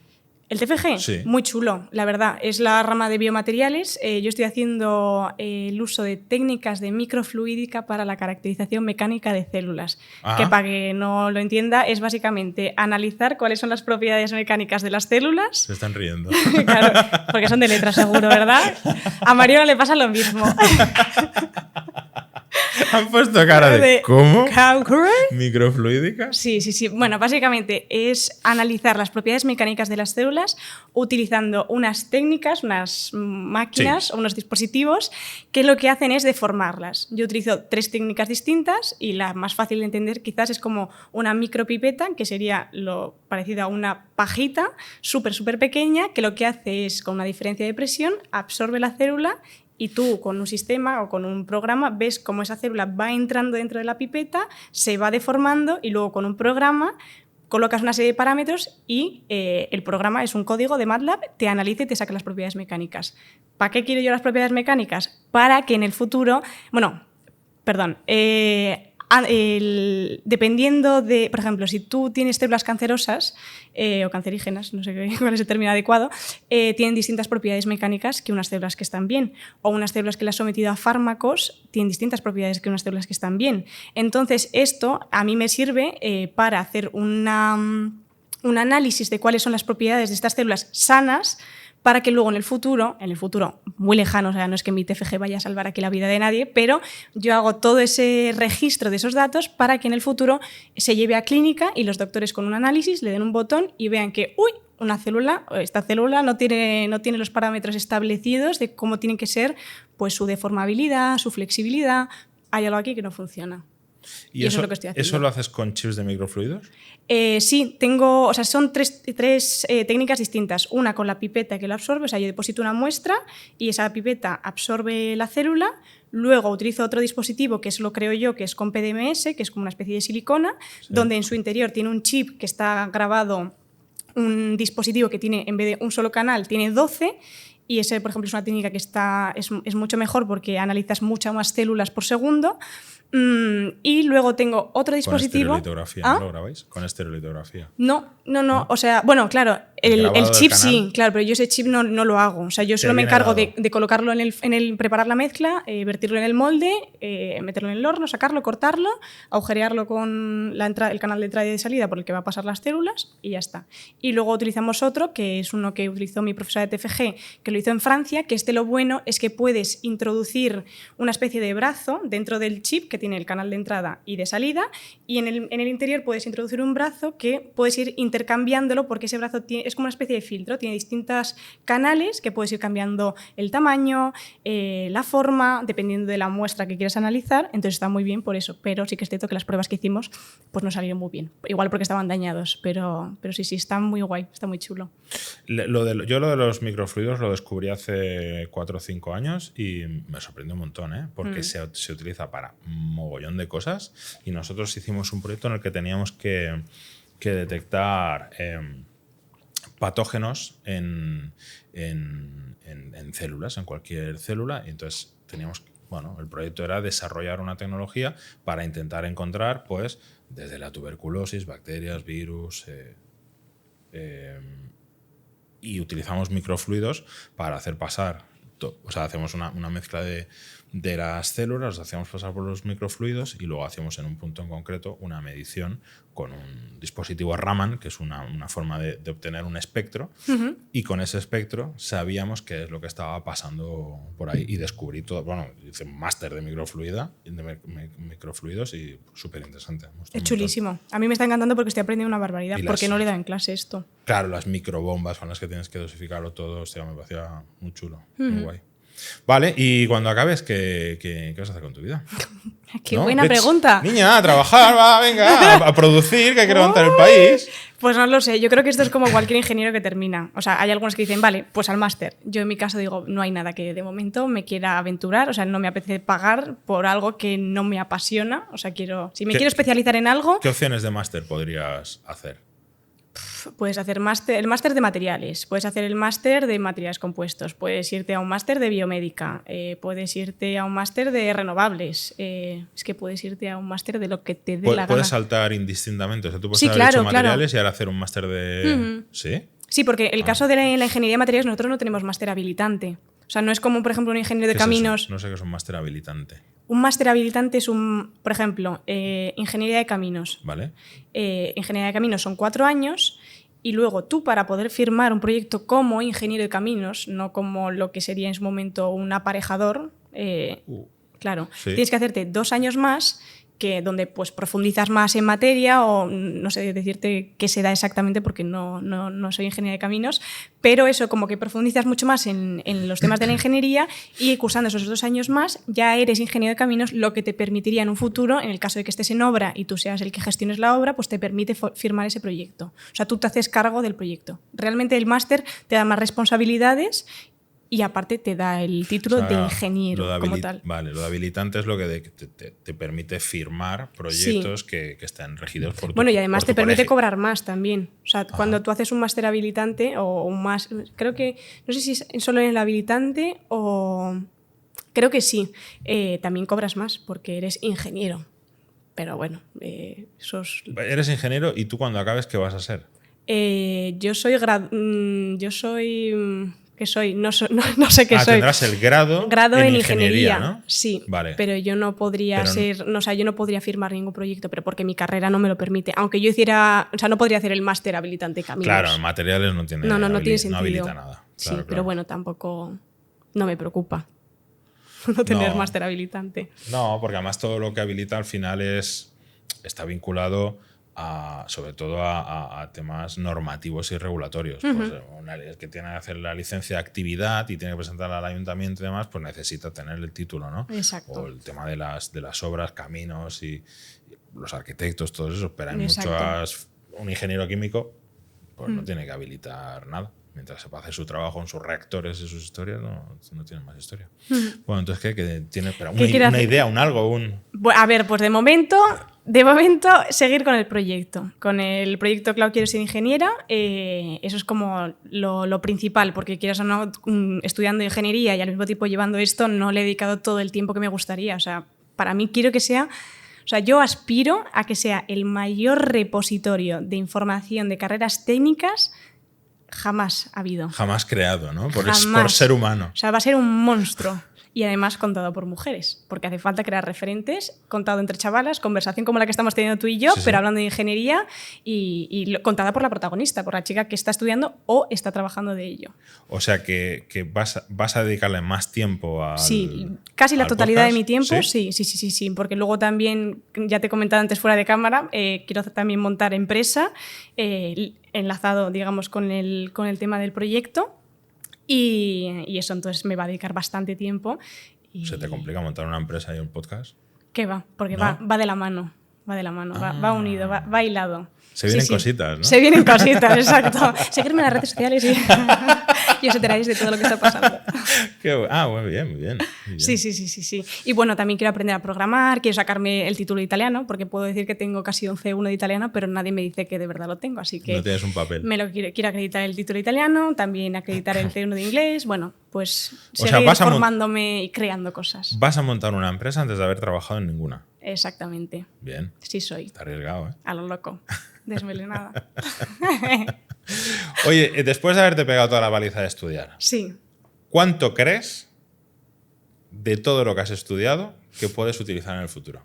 El TFG, Sí. muy chulo, la verdad. Es la rama de biomateriales. Yo estoy haciendo el uso de técnicas de microfluídica para la caracterización mecánica de células. Ajá. Que para que no lo entienda, es básicamente analizar cuáles son las propiedades mecánicas de las células. Se están riendo. Claro, porque son de letras seguro, ¿verdad? A Mariona le pasa lo mismo. Han puesto cara de ¿cómo? ¿Microfluídica? Sí. Bueno, básicamente es analizar las propiedades mecánicas de las células utilizando unas técnicas, unas máquinas o unos dispositivos que lo que hacen es deformarlas. Yo utilizo 3 técnicas distintas y la más fácil de entender quizás es como una micropipeta, que sería lo parecido a una pajita súper pequeña, que lo que hace es, con una diferencia de presión, absorbe la célula y tú con un sistema o con un programa ves cómo esa célula va entrando dentro de la pipeta, se va deformando y luego con un programa colocas una serie de parámetros y el programa es un código de MATLAB, te analiza y te saca las propiedades mecánicas. ¿Para qué quiero yo las propiedades mecánicas? Para que en el futuro... dependiendo de, por ejemplo, si tú tienes células cancerosas o cancerígenas, no sé cuál es el término adecuado, tienen distintas propiedades mecánicas que unas células que están bien, o unas células que las has sometido a fármacos tienen distintas propiedades que unas células que están bien. Entonces, esto a mí me sirve para hacer un análisis de cuáles son las propiedades de estas células sanas, para que luego en el futuro muy lejano, o sea, no es que mi TFG vaya a salvar aquí la vida de nadie, pero yo hago todo ese registro de esos datos para que en el futuro se lleve a clínica y los doctores con un análisis le den un botón y vean que, esta célula no tiene los parámetros establecidos de cómo tiene que ser pues, su deformabilidad, su flexibilidad, hay algo aquí que no funciona. ¿Y eso es lo que estoy haciendo? ¿Eso lo haces con chips de microfluidos? Sí, son tres técnicas distintas. Una con la pipeta que lo absorbe, o sea, yo deposito una muestra y esa pipeta absorbe la célula. Luego utilizo otro dispositivo, que es lo creo yo, que es con PDMS, que es como una especie de silicona, donde en su interior tiene un chip que está grabado, un dispositivo que tiene, en vez de un solo canal, tiene 12. Y ese, por ejemplo, es una técnica que es mucho mejor porque analizas muchas más células por segundo. Y luego tengo otro dispositivo... ¿Con estereolitografía no lo grabáis? ¿Con estereolitografía? No. O sea, bueno, claro, el chip sí, claro, pero yo ese chip no lo hago. O sea, yo solo me encargo de colocarlo preparar la mezcla, vertirlo en el molde, meterlo en el horno, sacarlo, cortarlo, agujerearlo con el canal de entrada y de salida por el que va a pasar las células y ya está. Y luego utilizamos otro, que es uno que utilizó mi profesora de TFG, que lo hizo en Francia, que lo bueno es que puedes introducir una especie de brazo dentro del chip que tiene el canal de entrada y de salida, y en el interior puedes introducir un brazo que puedes ir intercambiándolo porque ese brazo es como una especie de filtro, tiene distintos canales que puedes ir cambiando el tamaño, la forma, dependiendo de la muestra que quieras analizar, entonces está muy bien por eso, pero sí que es cierto que las pruebas que hicimos pues no salieron muy bien, igual porque estaban dañados, pero sí, está muy guay, está muy chulo. Yo lo de los microfluidos lo descubrí hace 4 o 5 años y me sorprendió un montón, porque se utiliza para un mogollón de cosas y nosotros hicimos un proyecto en el que teníamos que detectar patógenos en células, en cualquier célula, y entonces el proyecto era desarrollar una tecnología para intentar encontrar, pues, desde la tuberculosis, bacterias, virus, y utilizamos microfluidos para hacer pasar, hacemos una mezcla de las células, las hacíamos pasar por los microfluidos y luego hacíamos en un punto en concreto una medición con un dispositivo Raman, que es una forma de obtener un espectro, y con ese espectro sabíamos qué es lo que estaba pasando por ahí y descubrí todo. Hice un máster de microfluidos y súper interesante. Es chulísimo. A mí me está encantando porque estoy aprendiendo una barbaridad, porque no le dan en clase esto. Claro, las microbombas con las que tienes que dosificarlo todo, me parecía muy chulo, muy guay. Vale, y cuando acabes, ¿qué vas a hacer con tu vida? Qué buena pregunta. Niña, a trabajar, venga, a producir, que hay que levantar el país. Pues no lo sé, yo creo que esto es como cualquier ingeniero que termina. O sea, hay algunos que dicen, vale, pues al máster. Yo en mi caso digo, no hay nada que de momento me quiera aventurar, o sea, no me apetece pagar por algo que no me apasiona. O sea, si me quiero especializar en algo... ¿Qué opciones de máster podrías hacer? Puedes hacer el máster de materiales, puedes hacer el máster de materiales compuestos, puedes irte a un máster de biomédica, puedes irte a un máster de renovables, es que puedes irte a un máster de lo que te dé la gana. Puedes saltar indistintamente, o sea, tú puedes haber hecho materiales y ahora hacer un máster de... ¿Sí? Sí, porque el caso de la ingeniería de materiales, nosotros no tenemos máster habilitante. O sea, no es como, por ejemplo, un ingeniero de caminos. Es no sé qué es un máster habilitante. Un máster habilitante es por ejemplo, ingeniería de caminos. Vale. Ingeniería de caminos son 4 años y luego tú, para poder firmar un proyecto como ingeniero de caminos, no como lo que sería en su momento un aparejador, claro, sí. tienes que hacerte 2 años más, donde pues profundizas más en materia, o no sé decirte qué se da exactamente porque no soy ingeniera de caminos, pero eso, como que profundizas mucho más en los temas de la ingeniería, y cursando esos 2 años más ya eres ingeniero de caminos, lo que te permitiría en un futuro, en el caso de que estés en obra y tú seas el que gestiones la obra, pues te permite firmar ese proyecto. O sea, tú te haces cargo del proyecto. Realmente el máster te da más responsabilidades y aparte te da el título, o sea, de ingeniero como tal. Vale, lo de habilitante es lo que te permite firmar proyectos, sí, que estén regidos por tu Bueno, y además te permite cobrar más también. O sea, cuando tú haces un máster habilitante o un más, creo que, no sé si es solo en el habilitante o... Creo que sí, también cobras más porque eres ingeniero. Pero bueno, eso es... Eres ingeniero y tú cuando acabes, ¿qué vas a ser? Yo soy... ¿Qué soy? No sé qué soy. Tendrás el grado en ingeniería, ¿no? Sí, vale. Pero yo no podría yo no podría firmar ningún proyecto, pero porque mi carrera no me lo permite. Aunque yo hiciera, o sea, no podría hacer el máster habilitante caminos. Claro, en materiales no tiene, no tiene sentido. No habilita nada. Sí, claro. Pero bueno, tampoco no me preocupa no tener máster habilitante. No, porque además todo lo que habilita al final está vinculado sobre todo a temas normativos y regulatorios. Pues el que tiene que hacer la licencia de actividad y tiene que presentarla al ayuntamiento y demás, pues necesita tener el título, ¿no? Exacto. O el tema de las obras, caminos y los arquitectos, todo eso. Pero hay muchas... Un ingeniero químico pues no tiene que habilitar nada. Mientras se puede hacer su trabajo en sus reactores y sus historias, no tiene más historia. Bueno, entonces, ¿qué tiene? Pero una idea, un algo, A ver, pues de momento, seguir con el proyecto. Con el proyecto Clau Quiero Ser Ingeniera, eso es como lo principal, porque quieras o no, estudiando ingeniería y al mismo tiempo llevando esto, no le he dedicado todo el tiempo que me gustaría. O sea, para mí quiero que sea... O sea, yo aspiro a que sea el mayor repositorio de información de carreras técnicas jamás ha habido. Jamás creado, ¿no? Por ser humano. O sea, va a ser un monstruo. Y además contado por mujeres, porque hace falta crear referentes, contado entre chavalas, conversación como la que estamos teniendo tú y yo, pero hablando de ingeniería y contada por la protagonista, por la chica que está estudiando o está trabajando de ello. O sea, que vas a dedicarle más tiempo a... Sí, casi la totalidad de mi tiempo, sí, porque luego también, ya te he comentado antes fuera de cámara, quiero también montar empresa, enlazado, digamos, con el tema del proyecto. Y eso, entonces me va a dedicar bastante tiempo. ¿Se te complica montar una empresa y un podcast? ¿Qué va? Porque ¿no? va de la mano. Va unido, va hilado. Se vienen cositas, ¿no? Se vienen cositas, exacto. Seguirme en las redes sociales y os enteraréis de todo lo que está pasando. Muy bien. Sí. Y bueno, también quiero aprender a programar, quiero sacarme el título de italiano, porque puedo decir que tengo casi un C1 de italiano, pero nadie me dice que de verdad lo tengo, así que... No tienes un papel. Quiero acreditar el título de italiano, también acreditar el C1 de inglés, bueno, pues seguir formándome y creando cosas. Vas a montar una empresa antes de haber trabajado en ninguna. Exactamente. Bien. Sí soy. Está arriesgado, ¿eh? A lo loco. Desmelenada. Oye, después de haberte pegado toda la paliza de estudiar, sí. ¿Cuánto crees de todo lo que has estudiado que puedes utilizar en el futuro?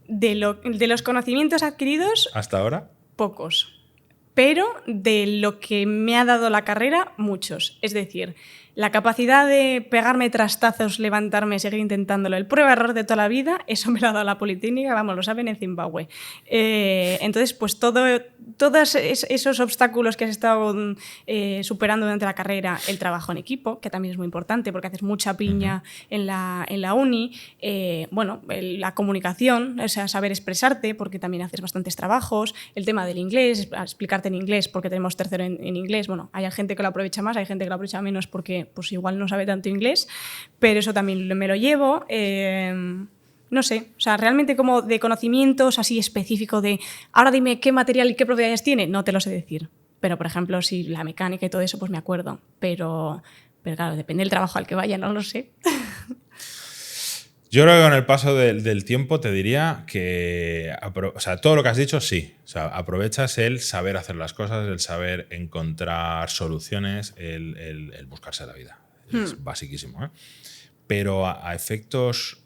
De los conocimientos adquiridos... ¿Hasta ahora? Pocos. Pero de lo que me ha dado la carrera, muchos. Es decir, la capacidad de pegarme trastazos, levantarme, seguir intentándolo, el prueba-error de toda la vida, eso me lo ha dado la Politécnica, vamos, lo saben en Zimbabue. Entonces, pues todos esos obstáculos que has estado superando durante la carrera, el trabajo en equipo, que también es muy importante porque haces mucha piña en la uni, la comunicación, o sea, saber expresarte porque también haces bastantes trabajos, el tema del inglés, explicarte en inglés porque tenemos tercero en inglés, bueno, hay gente que lo aprovecha más, hay gente que lo aprovecha menos porque pues igual no sabe tanto inglés, pero eso también me lo llevo. No sé, o sea, realmente como de conocimientos así específicos de ahora dime qué material y qué propiedades tiene, no te lo sé decir. Pero, por ejemplo, si la mecánica y todo eso, pues me acuerdo. Pero claro, depende del trabajo al que vaya, no lo sé. Yo creo que con el paso del tiempo te diría que, o sea, todo lo que has dicho, sí. O sea, aprovechas el saber hacer las cosas, el saber encontrar soluciones, el buscarse la vida. Es basiquísimo, ¿eh? Pero a efectos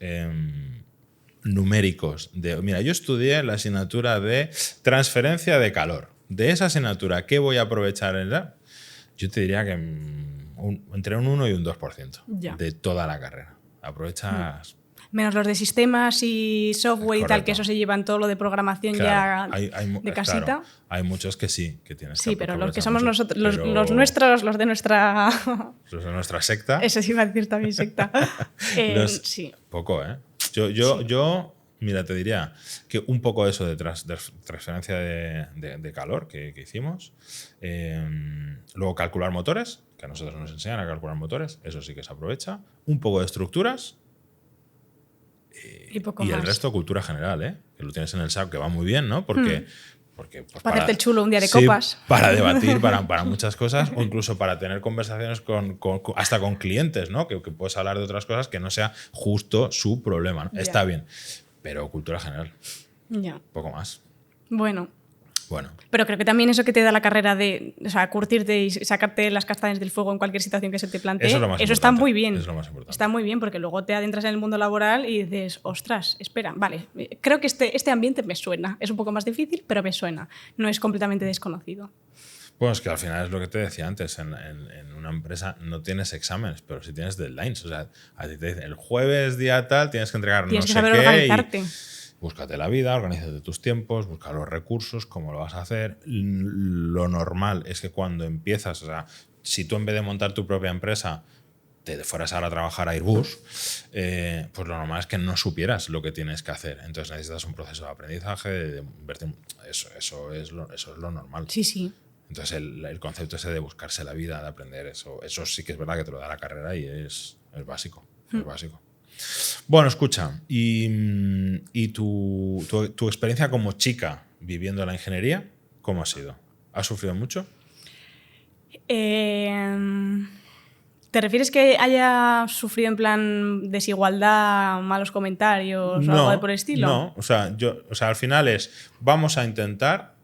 numéricos. Mira, yo estudié la asignatura de transferencia de calor. De esa asignatura, ¿qué voy a aprovechar en la? Yo te diría que entre un 1 y un 2% de toda la carrera. Aprovechas... Menos los de sistemas y software y tal, que eso se llevan todo lo de programación ya de casita. Claro, hay muchos que sí, que tienes que sí, pero los que somos mucho, nosotros, los nuestros, los de nuestra... Los de nuestra secta. Eso sí iba a decir también secta. Sí. Poco, ¿eh? Yo, mira, te diría que un poco eso de transferencia de calor que hicimos. Luego calcular motores, que a nosotros nos enseñan a calcular motores, eso sí que se aprovecha. Un poco de estructuras. Y el resto, cultura general, ¿eh? Que lo tienes en el SAP, que va muy bien, ¿no? Porque pues, para hacerte el chulo un día de copas. Para debatir, para muchas cosas, o incluso para tener conversaciones hasta con clientes, ¿no? Que puedes hablar de otras cosas que no sea justo su problema, ¿no? Está bien, pero cultura general. Poco más. Bueno. Pero creo que también eso que te da la carrera de, o sea, curtirte y sacarte las castañas del fuego en cualquier situación que se te plantee, eso está muy bien. Eso es lo más importante. Está muy bien porque luego te adentras en el mundo laboral y dices, ostras, espera, vale, creo que este ambiente me suena. Es un poco más difícil, pero me suena. No es completamente desconocido. Bueno, es que al final es lo que te decía antes, en una empresa no tienes exámenes, pero sí tienes deadlines. O sea, a ti te dicen, el jueves día tal tienes que entregar tienes no que sé saber qué. Organizarte. Búscate la vida, organízate tus tiempos, busca los recursos, cómo lo vas a hacer. Lo normal es que cuando empiezas, o sea, si tú en vez de montar tu propia empresa te fueras ahora a trabajar a Airbus, pues lo normal es que no supieras lo que tienes que hacer. Entonces necesitas un proceso de aprendizaje, de invertir. Eso es lo normal. Sí, sí. Entonces el concepto ese de buscarse la vida, de aprender, eso sí que es verdad que te lo da la carrera y es básico. Es básico. Bueno, escucha, ¿y tu experiencia como chica viviendo la ingeniería, cómo ha sido? ¿Has sufrido mucho? ¿Te refieres que haya sufrido en plan desigualdad, malos comentarios o algo por el estilo? No, o sea, al final vamos a intentar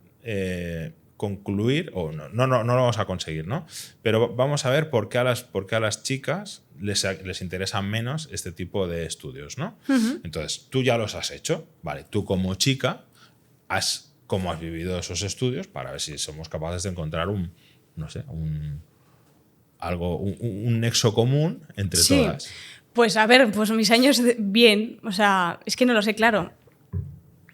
concluir, o no lo vamos a conseguir, ¿no? Pero vamos a ver por qué a las chicas les interesa menos este tipo de estudios, ¿no? Entonces, tú ya los has hecho, ¿vale? Tú como chica, cómo has vivido esos estudios para ver si somos capaces de encontrar un nexo común entre todas. Pues a ver, pues mis años bien, o sea, es que no lo sé, claro.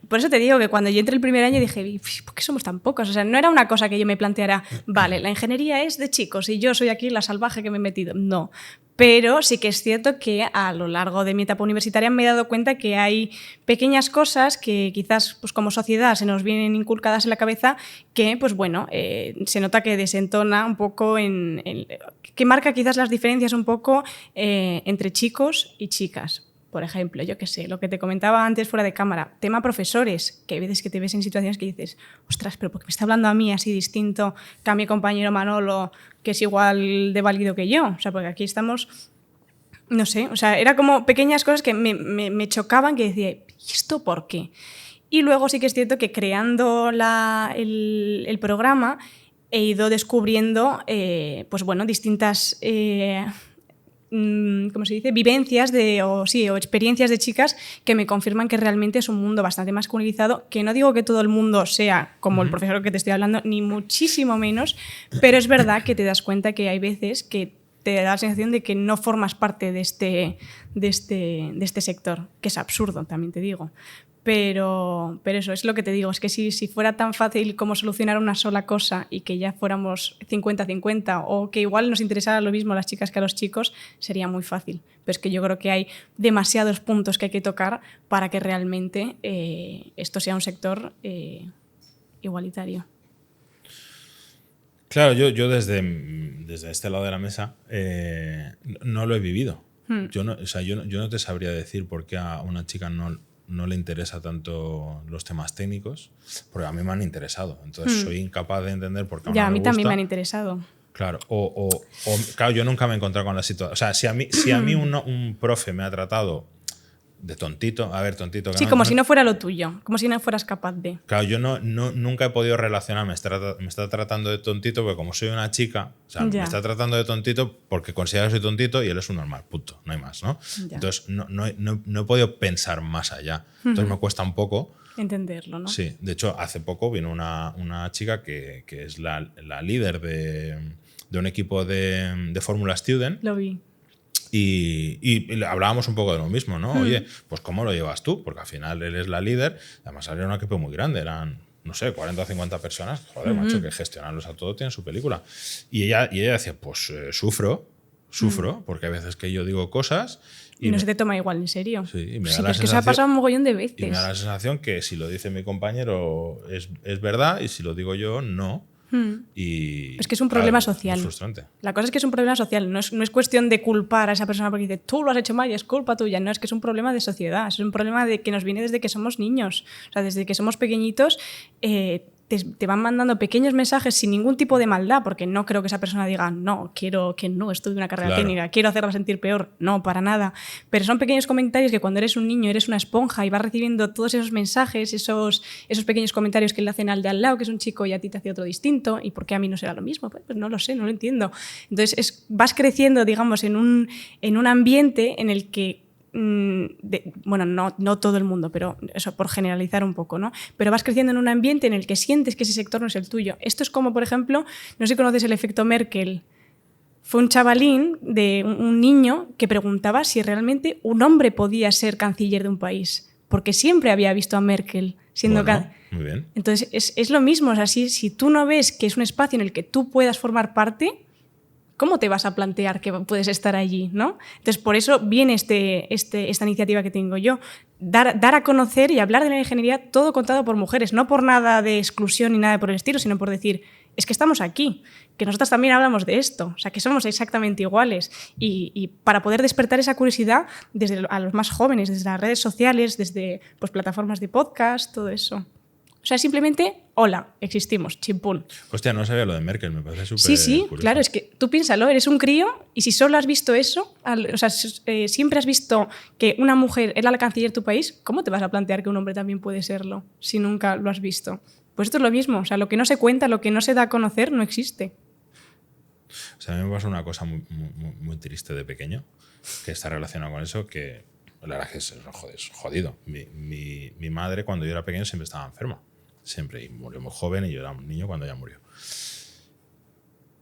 Por eso te digo que cuando yo entré el primer año dije, ¿por qué somos tan pocos? O sea, no era una cosa que yo me planteara, vale, la ingeniería es de chicos y yo soy aquí la salvaje que me he metido. No. Pero sí que es cierto que a lo largo de mi etapa universitaria me he dado cuenta que hay pequeñas cosas que quizás pues como sociedad se nos vienen inculcadas en la cabeza que, pues bueno, se nota que desentona un poco, que marca quizás las diferencias un poco entre chicos y chicas. Por ejemplo, yo qué sé, lo que te comentaba antes fuera de cámara, tema profesores, que hay veces que te ves en situaciones que dices, ostras, pero ¿por qué me está hablando a mí así distinto que a mi compañero Manolo, que es igual de válido que yo? O sea, porque aquí estamos, no sé, o sea, era como pequeñas cosas que me chocaban, que decía, ¿y esto por qué? Y luego sí que es cierto que creando el programa he ido descubriendo, pues bueno, distintas... ¿cómo se dice? Vivencias o experiencias de chicas que me confirman que realmente es un mundo bastante masculinizado, que no digo que todo el mundo sea como el profesor que te estoy hablando, ni muchísimo menos, pero es verdad que te das cuenta que hay veces que te da la sensación de que no formas parte de este sector, que es absurdo, también te digo. Pero eso es lo que te digo, es que si fuera tan fácil como solucionar una sola cosa y que ya fuéramos 50-50 o que igual nos interesara lo mismo a las chicas que a los chicos, sería muy fácil. Pero es que yo creo que hay demasiados puntos que hay que tocar para que realmente esto sea un sector igualitario. Claro, yo desde este lado de la mesa no lo he vivido. Yo no te sabría decir por qué a una chica no le interesa tanto los temas técnicos, porque a mí me han interesado. Entonces soy incapaz de entender por qué a mí me gusta. También me han interesado. Claro, claro, yo nunca me he encontrado con la situación. O sea, si a mí un profe me ha tratado De tontito. A ver, tontito. Sí, como si no fuera lo tuyo, como si no fueras capaz de. Claro, yo nunca he podido relacionar, me está tratando de tontito, porque como soy una chica, o sea, me está tratando de tontito porque considera que soy tontito y él es un normal, punto, no hay más, ¿no? Ya. Entonces no he podido pensar más allá. Entonces me cuesta un poco entenderlo, ¿no? Sí, de hecho, hace poco vino una chica que es la líder de un equipo de Fórmula Student. Lo vi. Y hablábamos un poco de lo mismo, ¿no? Oye, pues ¿cómo lo llevas tú? Porque al final él es la líder. Además, era un equipo muy grande, eran, no sé, 40 o 50 personas. Joder, macho, que gestionarlos a todo tiene su película. Y ella decía, pues sufro, porque hay veces que yo digo cosas y no se te toma igual en serio. Sí, y pero es que se ha pasado un mogollón de veces. Y me da la sensación que si lo dice mi compañero es verdad y si lo digo yo, no. Y, es que es un problema social. Es frustrante. La cosa es que es un problema social. No es cuestión de culpar a esa persona porque dice, tú lo has hecho mal y es culpa tuya. No, es que es un problema de sociedad. Es un problema de que nos viene desde que somos niños. O sea, desde que somos pequeñitos te van mandando pequeños mensajes sin ningún tipo de maldad, porque no creo que esa persona diga, no, quiero que no estudie una carrera técnica, quiero hacerla sentir peor. No, para nada. Pero son pequeños comentarios que cuando eres un niño eres una esponja y vas recibiendo todos esos mensajes, esos pequeños comentarios que le hacen al de al lado, que es un chico y a ti te hace otro distinto. ¿Y por qué a mí no será lo mismo? Pues no lo sé, no lo entiendo. Entonces vas creciendo, digamos, en un ambiente en el que bueno, no todo el mundo, pero eso por generalizar un poco, ¿no? Pero vas creciendo en un ambiente en el que sientes que ese sector no es el tuyo. Esto es como, por ejemplo, no sé si conoces el efecto Merkel. Fue un chavalín, un niño, que preguntaba si realmente un hombre podía ser canciller de un país, porque siempre había visto a Merkel siendo muy bien. Entonces es lo mismo, o sea, si tú no ves que es un espacio en el que tú puedas formar parte, ¿cómo te vas a plantear que puedes estar allí, ¿no? Entonces, por eso viene esta iniciativa que tengo yo, dar a conocer y hablar de la ingeniería todo contado por mujeres, no por nada de exclusión ni nada por el estilo, sino por decir, es que estamos aquí, que nosotras también hablamos de esto, o sea, que somos exactamente iguales. Y para poder despertar esa curiosidad desde a los más jóvenes, desde las redes sociales, desde pues, plataformas de podcast, todo eso. O sea, simplemente, hola, existimos, chimpún. Hostia, no sabía lo de Merkel, me parece súper Sí, curioso. claro, es que tú piénsalo, eres un crío y si solo has visto eso, o sea, siempre has visto que una mujer era la canciller de tu país, ¿cómo te vas a plantear que un hombre también puede serlo si nunca lo has visto? Pues esto es lo mismo, o sea, lo que no se cuenta, lo que no se da a conocer, no existe. O sea, a mí me pasa una cosa muy triste de pequeño, que está relacionada con eso, que la verdad es que es jodido. Mi madre, cuando yo era pequeño, siempre estaba enferma. Siempre, y murió muy joven y yo era un niño cuando ella murió.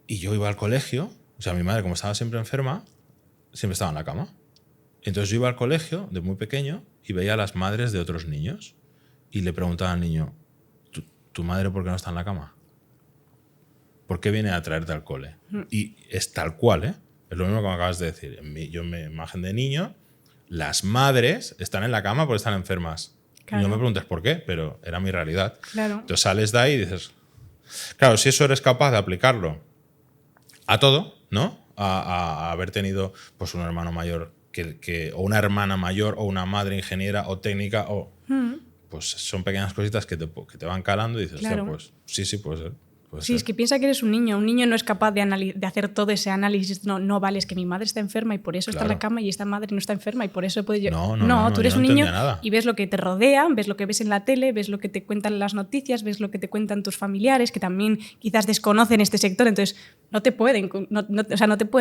Y yo iba al colegio, o sea, mi madre, como estaba siempre enferma, siempre estaba en la cama. Entonces yo iba al colegio de muy pequeño y veía a las madres de otros niños y le preguntaba al niño, ¿tu madre por qué no está en la cama? ¿Por qué viene a traerte al cole? Y es tal cual, ¿eh? Es lo mismo que me acabas de decir. Yo me imagen de niño, las madres están en la cama porque están enfermas. Claro. Y no me preguntes por qué, pero era mi realidad. Claro. Entonces sales de ahí y dices... Claro, si eso eres capaz de aplicarlo a todo, ¿no? A haber tenido pues, un hermano mayor o una hermana mayor o una madre ingeniera o técnica, pues son pequeñas cositas que te van calando y dices, claro. pues sí, puede ser. Sí, es que piensa que eres un niño. Un niño no es capaz de hacer todo ese análisis. No, vale, es que mi madre está enferma y por eso está en la cama y esta madre no está enferma y por eso puede yo... No, tú eres un niño y ves lo que te rodea, ves lo que ves en la tele, ves lo que te cuentan las noticias, ves lo que te cuentan tus familiares, que también quizás desconocen este sector, entonces no te pueden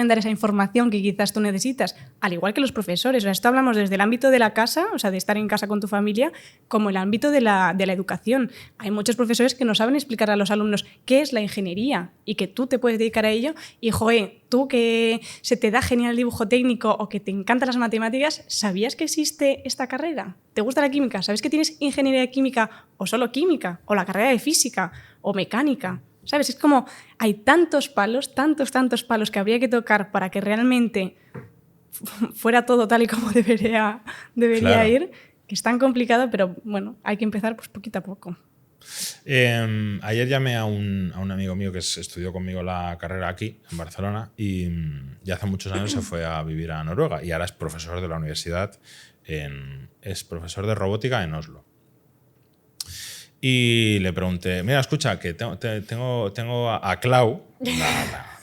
dar esa información que quizás tú necesitas. Al igual que los profesores. O sea, esto hablamos desde el ámbito de la casa, o sea, de estar en casa con tu familia, como el ámbito de la educación. Hay muchos profesores que no saben explicar a los alumnos qué es la ingeniería y que tú te puedes dedicar a ello y, joder, tú que se te da genial el dibujo técnico o que te encantan las matemáticas, ¿sabías que existe esta carrera? ¿Te gusta la química? ¿Sabes que tienes ingeniería química o solo química? ¿O la carrera de física o mecánica? ¿Sabes? Es como hay tantos palos que habría que tocar para que realmente fuera todo tal y como debería claro. ir, que es tan complicado, pero bueno, hay que empezar pues poquito a poco. Ayer llamé a un amigo mío que estudió conmigo la carrera aquí, en Barcelona, y hace muchos años se fue a vivir a Noruega y ahora es profesor de la universidad, es profesor de robótica en Oslo. Y le pregunté, mira, escucha, que tengo a Clau,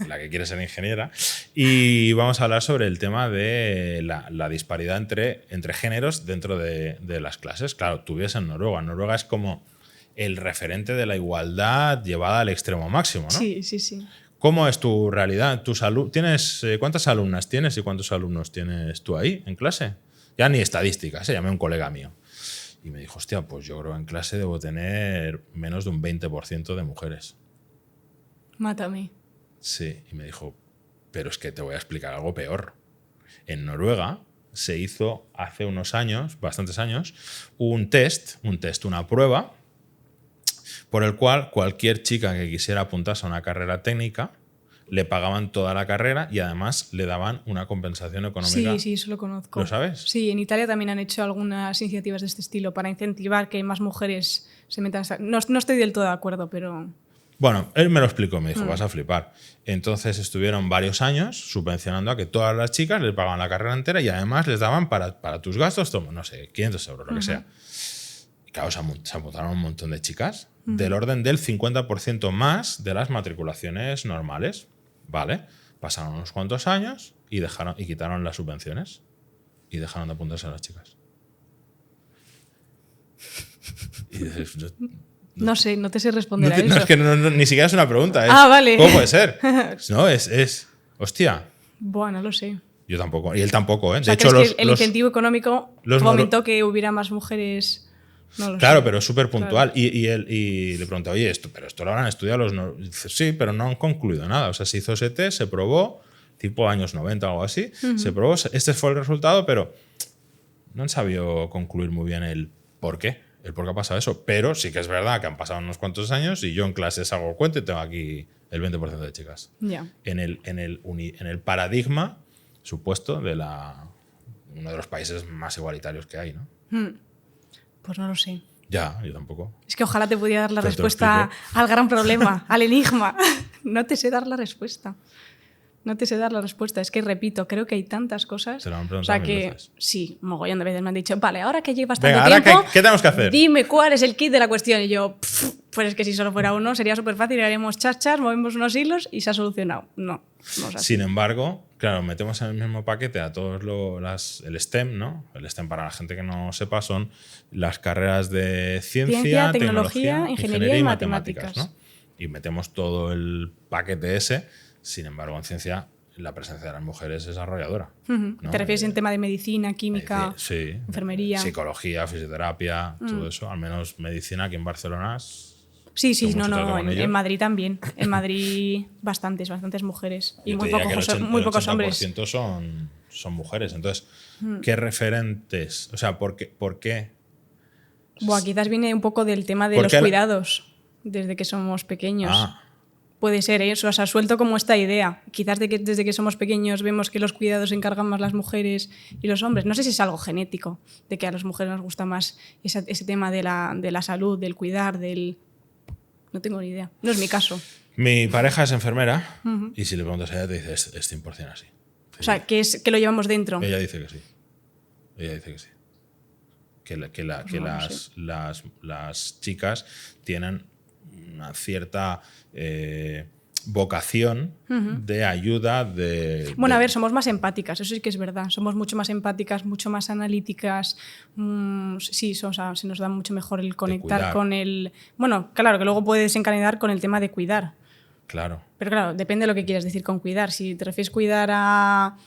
la que quiere ser ingeniera. Y vamos a hablar sobre el tema de la disparidad entre géneros dentro de las clases. Claro, tú vives en Noruega. Noruega es como el referente de la igualdad llevada al extremo máximo, ¿no? Sí, sí, sí. ¿Cómo es tu realidad? ¿Cuántas alumnas tienes y cuántos alumnos tienes tú ahí en clase? Ya ni estadísticas, llamé a un colega mío. Y me dijo, hostia, pues yo creo que en clase debo tener menos de un 20% de mujeres. Mátame. Sí, y me dijo, pero es que te voy a explicar algo peor. En Noruega se hizo hace unos años, bastantes años, una prueba por el cual cualquier chica que quisiera apuntarse a una carrera técnica le pagaban toda la carrera y además le daban una compensación económica. Sí, sí, eso lo conozco. ¿Lo sabes? Sí, en Italia también han hecho algunas iniciativas de este estilo para incentivar que más mujeres se metan. No estoy del todo de acuerdo, pero... Bueno, él me lo explicó, me dijo, vas a flipar. Entonces estuvieron varios años subvencionando a que todas las chicas les pagaban la carrera entera y además les daban para tus gastos, no sé, 500 euros, lo que sea. Y claro, se apuntaron un montón de chicas, del orden del 50% más de las matriculaciones normales. ¿Vale? Pasaron unos cuantos años y quitaron las subvenciones y dejaron de apuntarse a las chicas. Y dices, no sé, no te sé responder a eso. No, es que ni siquiera es una pregunta. Vale. ¿Cómo puede ser? No, hostia. Bueno, no lo sé. Yo tampoco. Y él tampoco, ¿eh? O sea, de hecho, el incentivo económico fomentó que hubiera más mujeres... No lo claro, sé. pero es súper puntual. Claro. Y le pregunté, oye, esto lo habrán estudiado los... Dice, sí, pero no han concluido nada. O sea, se hizo ese test, se probó, tipo años 90 o algo así, se probó, este fue el resultado, pero no han sabido concluir muy bien el por qué ha pasado eso. Pero sí que es verdad que han pasado unos cuantos años y yo en clases hago cuenta y tengo aquí el 20% de chicas. Ya. En el paradigma supuesto de uno de los países más igualitarios que hay, ¿no? Pues no lo sé. Ya, yo tampoco. Es que ojalá te pudiera dar la respuesta al gran problema, al enigma. No te sé dar la respuesta. No te sé dar la respuesta. Es que, repito, creo que hay tantas cosas. Se lo han preguntado mil veces. Sí, mogollón de veces me han dicho, vale, ahora que llevas tanto Venga, tiempo, ¿ahora qué tenemos que hacer? Dime cuál es el kit de la cuestión. Y yo, pues es que si solo fuera uno sería súper fácil, haremos chachas, movemos unos hilos y se ha solucionado. No es así. Sin embargo, claro, metemos en el mismo paquete a todos el STEM, ¿no? El STEM, para la gente que no sepa, son las carreras de ciencia, tecnología, ingeniería y matemáticas, ¿no? Y metemos todo el paquete ese. Sin embargo, en ciencia la presencia de las mujeres es arrolladora. ¿No? ¿Te refieres en tema de medicina, química, sí, enfermería? Psicología, fisioterapia, todo eso. Al menos medicina aquí en Barcelona. Sí, no, en Madrid también. En Madrid bastantes mujeres. Y muy pocos hombres. El 80% son mujeres. Entonces, ¿qué referentes? O sea, ¿por qué? Quizás viene un poco del tema de los cuidados, desde que somos pequeños. Puede ser eso, o sea, suelto como esta idea. Quizás desde que somos pequeños vemos que los cuidados se encargan más las mujeres y los hombres. No sé si es algo genético, de que a las mujeres nos gusta más ese tema de la salud, del cuidar, del... No tengo ni idea. No es mi caso. Mi pareja es enfermera y si le preguntas a ella te dice es 100% así. O sea, que lo llevamos dentro. Ella dice que sí. Que las chicas tienen una cierta vocación de ayuda a ver, somos más empáticas, eso sí que es verdad. Somos mucho más empáticas, mucho más analíticas. Sí, o sea, se nos da mucho mejor el conectar con el... Bueno, claro, que luego puedes desencadenar con el tema de cuidar. Claro. Pero claro, depende de lo que quieras decir con cuidar. Si te refieres cuidar a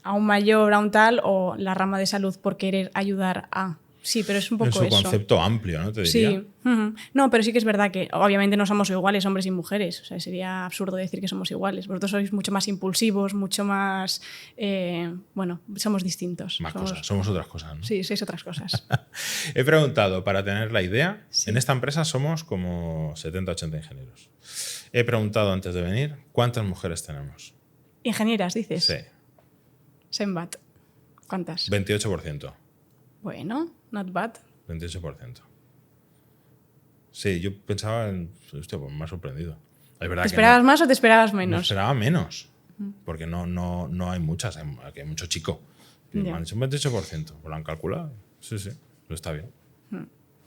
un mayor, a un tal, o la rama de salud por querer ayudar a... Sí, pero es un poco eso. Es un concepto amplio, ¿no? Te diría. Sí. No, pero sí que es verdad que obviamente no somos iguales hombres y mujeres. O sea, sería absurdo decir que somos iguales. Vosotros sois mucho más impulsivos, mucho más... somos distintos. Somos otras cosas, ¿no? Sí, sois otras cosas. He preguntado, para tener la idea, en esta empresa somos como 70, 80 ingenieros. He preguntado antes de venir, ¿cuántas mujeres tenemos? ¿Ingenieras, dices? Sí. Sembat. ¿Cuántas? 28%. Bueno, not bad. 28%. Sí, yo pensaba hostia, pues me ha sorprendido. Es verdad. ¿Te esperabas más o te esperabas menos? Me esperaba menos, porque no hay muchas, hay mucho chico. Me han dicho un 28%, lo han calculado. Sí, está bien.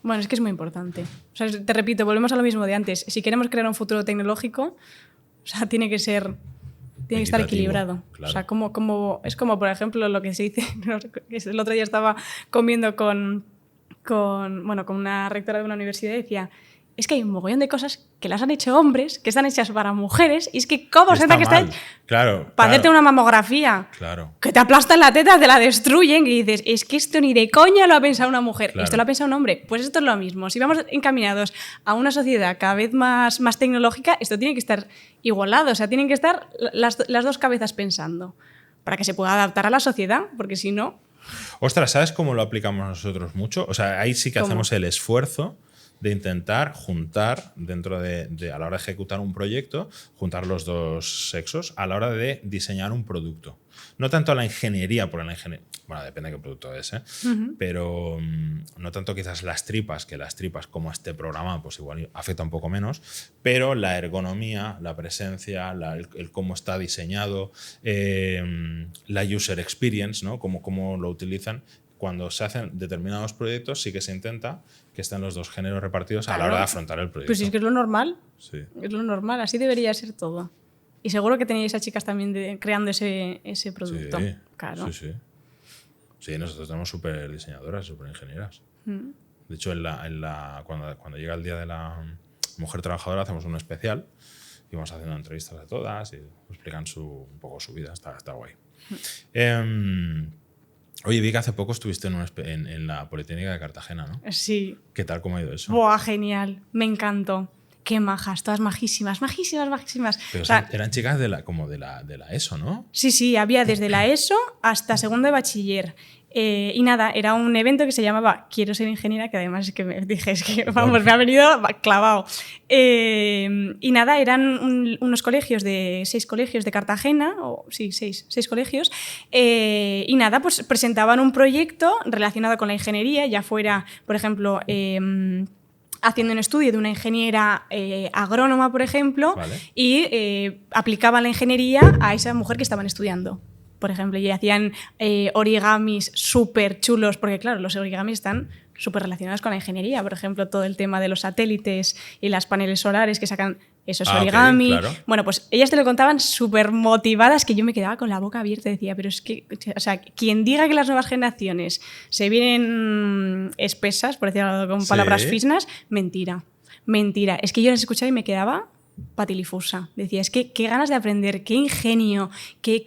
Bueno, es que es muy importante. O sea, te repito, volvemos a lo mismo de antes. Si queremos crear un futuro tecnológico, o sea, tiene que ser Tiene que estar equitativo, equilibrado. claro. O sea, es como, por ejemplo, lo que se dice, el otro día estaba comiendo con una rectora de una universidad y decía, es que hay un mogollón de cosas que las han hecho hombres, que están hechas para mujeres, y es que ¿cómo se nota que está hecho? Claro, Para hacerte una mamografía, claro. que te aplastan la teta, te la destruyen, y dices, es que esto ni de coña lo ha pensado una mujer, Claro. esto lo ha pensado un hombre. Pues esto es lo mismo. Si vamos encaminados a una sociedad cada vez más tecnológica, esto tiene que estar igualado, o sea, tienen que estar las dos cabezas pensando para que se pueda adaptar a la sociedad, porque si no... Ostras, ¿sabes cómo lo aplicamos nosotros mucho? O sea, ahí sí que ¿Cómo? hacemos el esfuerzo de intentar juntar dentro a la hora de ejecutar un proyecto, juntar los dos sexos a la hora de diseñar un producto. No tanto la ingeniería, porque la ingeniería, bueno, depende de qué producto es, ¿eh? Pero no tanto quizás las tripas, que las tripas como este programa pues igual afecta un poco menos, pero la ergonomía, la presencia, el cómo está diseñado, la user experience, ¿no? Cómo lo utilizan. Cuando se hacen determinados proyectos sí que se intenta que estén los dos géneros repartidos a la hora de afrontar el proyecto. Pues si es que es lo normal. Sí. Es lo normal, así debería ser todo. Y seguro que teníais a chicas también creando ese producto. Sí, claro. sí. Sí, nosotros tenemos súper diseñadoras, súper ingenieras. De hecho, cuando llega el Día de la Mujer Trabajadora hacemos un especial y vamos haciendo entrevistas a todas y explican un poco su vida. Está guay. Oye, vi que hace poco estuviste en la Politécnica de Cartagena, ¿no? Sí. ¿Qué tal? ¿Cómo ha ido eso? ¡Buah, genial! Me encantó. Qué majas, todas majísimas. Pero O sea, eran chicas de la ESO, ¿no? Sí, había desde la ESO hasta segundo de bachiller. Y nada, era un evento que se llamaba Quiero ser ingeniera, que además es que me dije, vamos, me ha venido clavado. Y nada, eran unos colegios 6 colegios de Cartagena, seis colegios, y nada, pues presentaban un proyecto relacionado con la ingeniería, ya fuera, por ejemplo, haciendo un estudio de una ingeniera agrónoma, por ejemplo, Vale. y aplicaban la ingeniería a esa mujer que estaban estudiando. Por ejemplo, y hacían origamis súper chulos, porque claro, los origamis están súper relacionados con la ingeniería. Por ejemplo, todo el tema de los satélites y las paneles solares que sacan esos origami. Okay, claro. Bueno, pues ellas te lo contaban súper motivadas, que yo me quedaba con la boca abierta y decía, pero es que, o sea, quien diga que las nuevas generaciones se vienen espesas, por decirlo con palabras fisnas, mentira. Es que yo las escuchaba y me quedaba patilifusa. Decía, es que qué ganas de aprender, qué ingenio, qué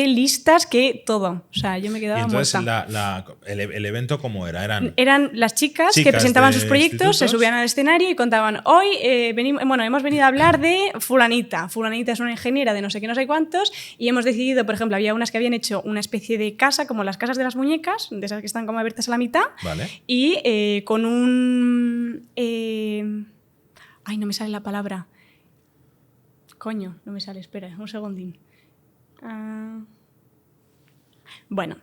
listas, qué todo. O sea, yo me quedaba Y entonces muerta. el evento, ¿cómo era? Eran las chicas que presentaban sus proyectos, institutos. se subían al escenario y contaban, hoy hemos venido a hablar de fulanita. Fulanita es una ingeniera de no sé qué, no sé cuántos, y hemos decidido, por ejemplo, había unas que habían hecho una especie de casa, como las casas de las muñecas, de esas que están como abiertas a la mitad, Vale. y con un... ay, no me sale la palabra. Coño, no me sale, espera, un segundín. Bueno,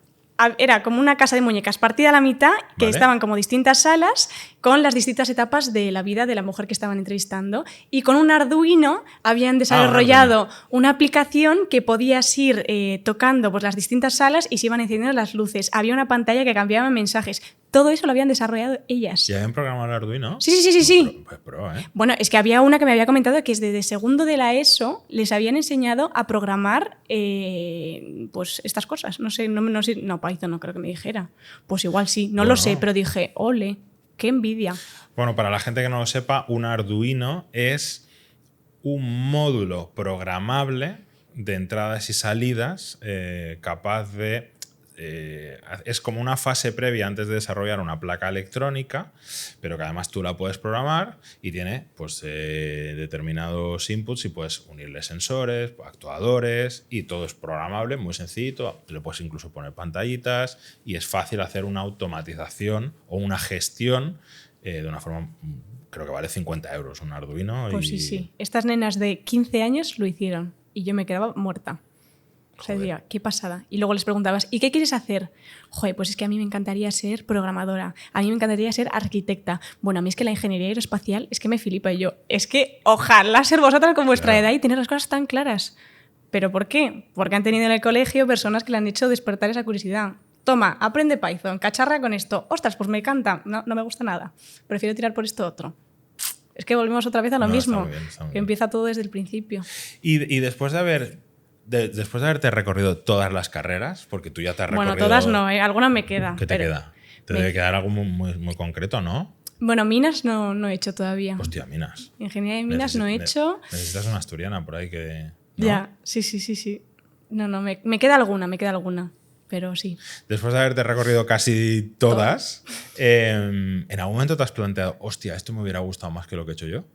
era como una casa de muñecas partida a la mitad, que Vale. estaban como distintas salas con las distintas etapas de la vida de la mujer que estaban entrevistando. Y con un Arduino habían desarrollado una aplicación que podías ir tocando pues, las distintas salas y se iban encendiendo las luces. Había una pantalla que cambiaba mensajes. Todo eso lo habían desarrollado ellas. ¿Ya habían programado el Arduino? Sí. Pues pro, ¿eh? Bueno, es que había una que me había comentado que desde segundo de la ESO les habían enseñado a programar pues estas cosas. No sé, no, Python no creo que me dijera. Pues igual sí, no lo sé, pero dije, ole, qué envidia. Bueno, para la gente que no lo sepa, un Arduino es un módulo programable de entradas y salidas capaz de... es como una fase previa antes de desarrollar una placa electrónica, pero que además tú la puedes programar y tiene pues, determinados inputs y puedes unirle sensores, actuadores y todo es programable, muy sencillito. Le puedes incluso poner pantallitas y es fácil hacer una automatización o una gestión de una forma... Creo que vale 50 euros un Arduino. Pues sí. Estas nenas de 15 años lo hicieron y yo me quedaba muerta. O sea, decía, qué pasada. Y luego les preguntabas, ¿y qué quieres hacer? Joder, pues es que a mí me encantaría ser programadora, a mí me encantaría ser arquitecta. Bueno, a mí es que la ingeniería aeroespacial es que me flipa. Y yo, es que ojalá ser vosotras con vuestra edad y tener las cosas tan claras. ¿Pero por qué? Porque han tenido en el colegio personas que le han hecho despertar esa curiosidad. Toma, aprende Python, cacharra con esto. Ostras, pues me encanta. No me gusta nada. Prefiero tirar por esto otro. Es que volvemos otra vez a lo mismo. Está muy bien. Que empieza todo desde el principio. Y después de haber después de haberte recorrido todas las carreras, porque tú ya te has recorrido... Bueno, todas no, alguna me queda. ¿Qué te queda? Te debe quedar algo muy concreto, ¿no? Bueno, minas no he hecho todavía. Hostia, minas. Ingeniería de minas no he hecho. Necesitas una asturiana por ahí que... ¿no? Ya, sí. No, me queda alguna, pero sí. Después de haberte recorrido casi todas, ¿en algún momento te has planteado, hostia, esto me hubiera gustado más que lo que he hecho yo?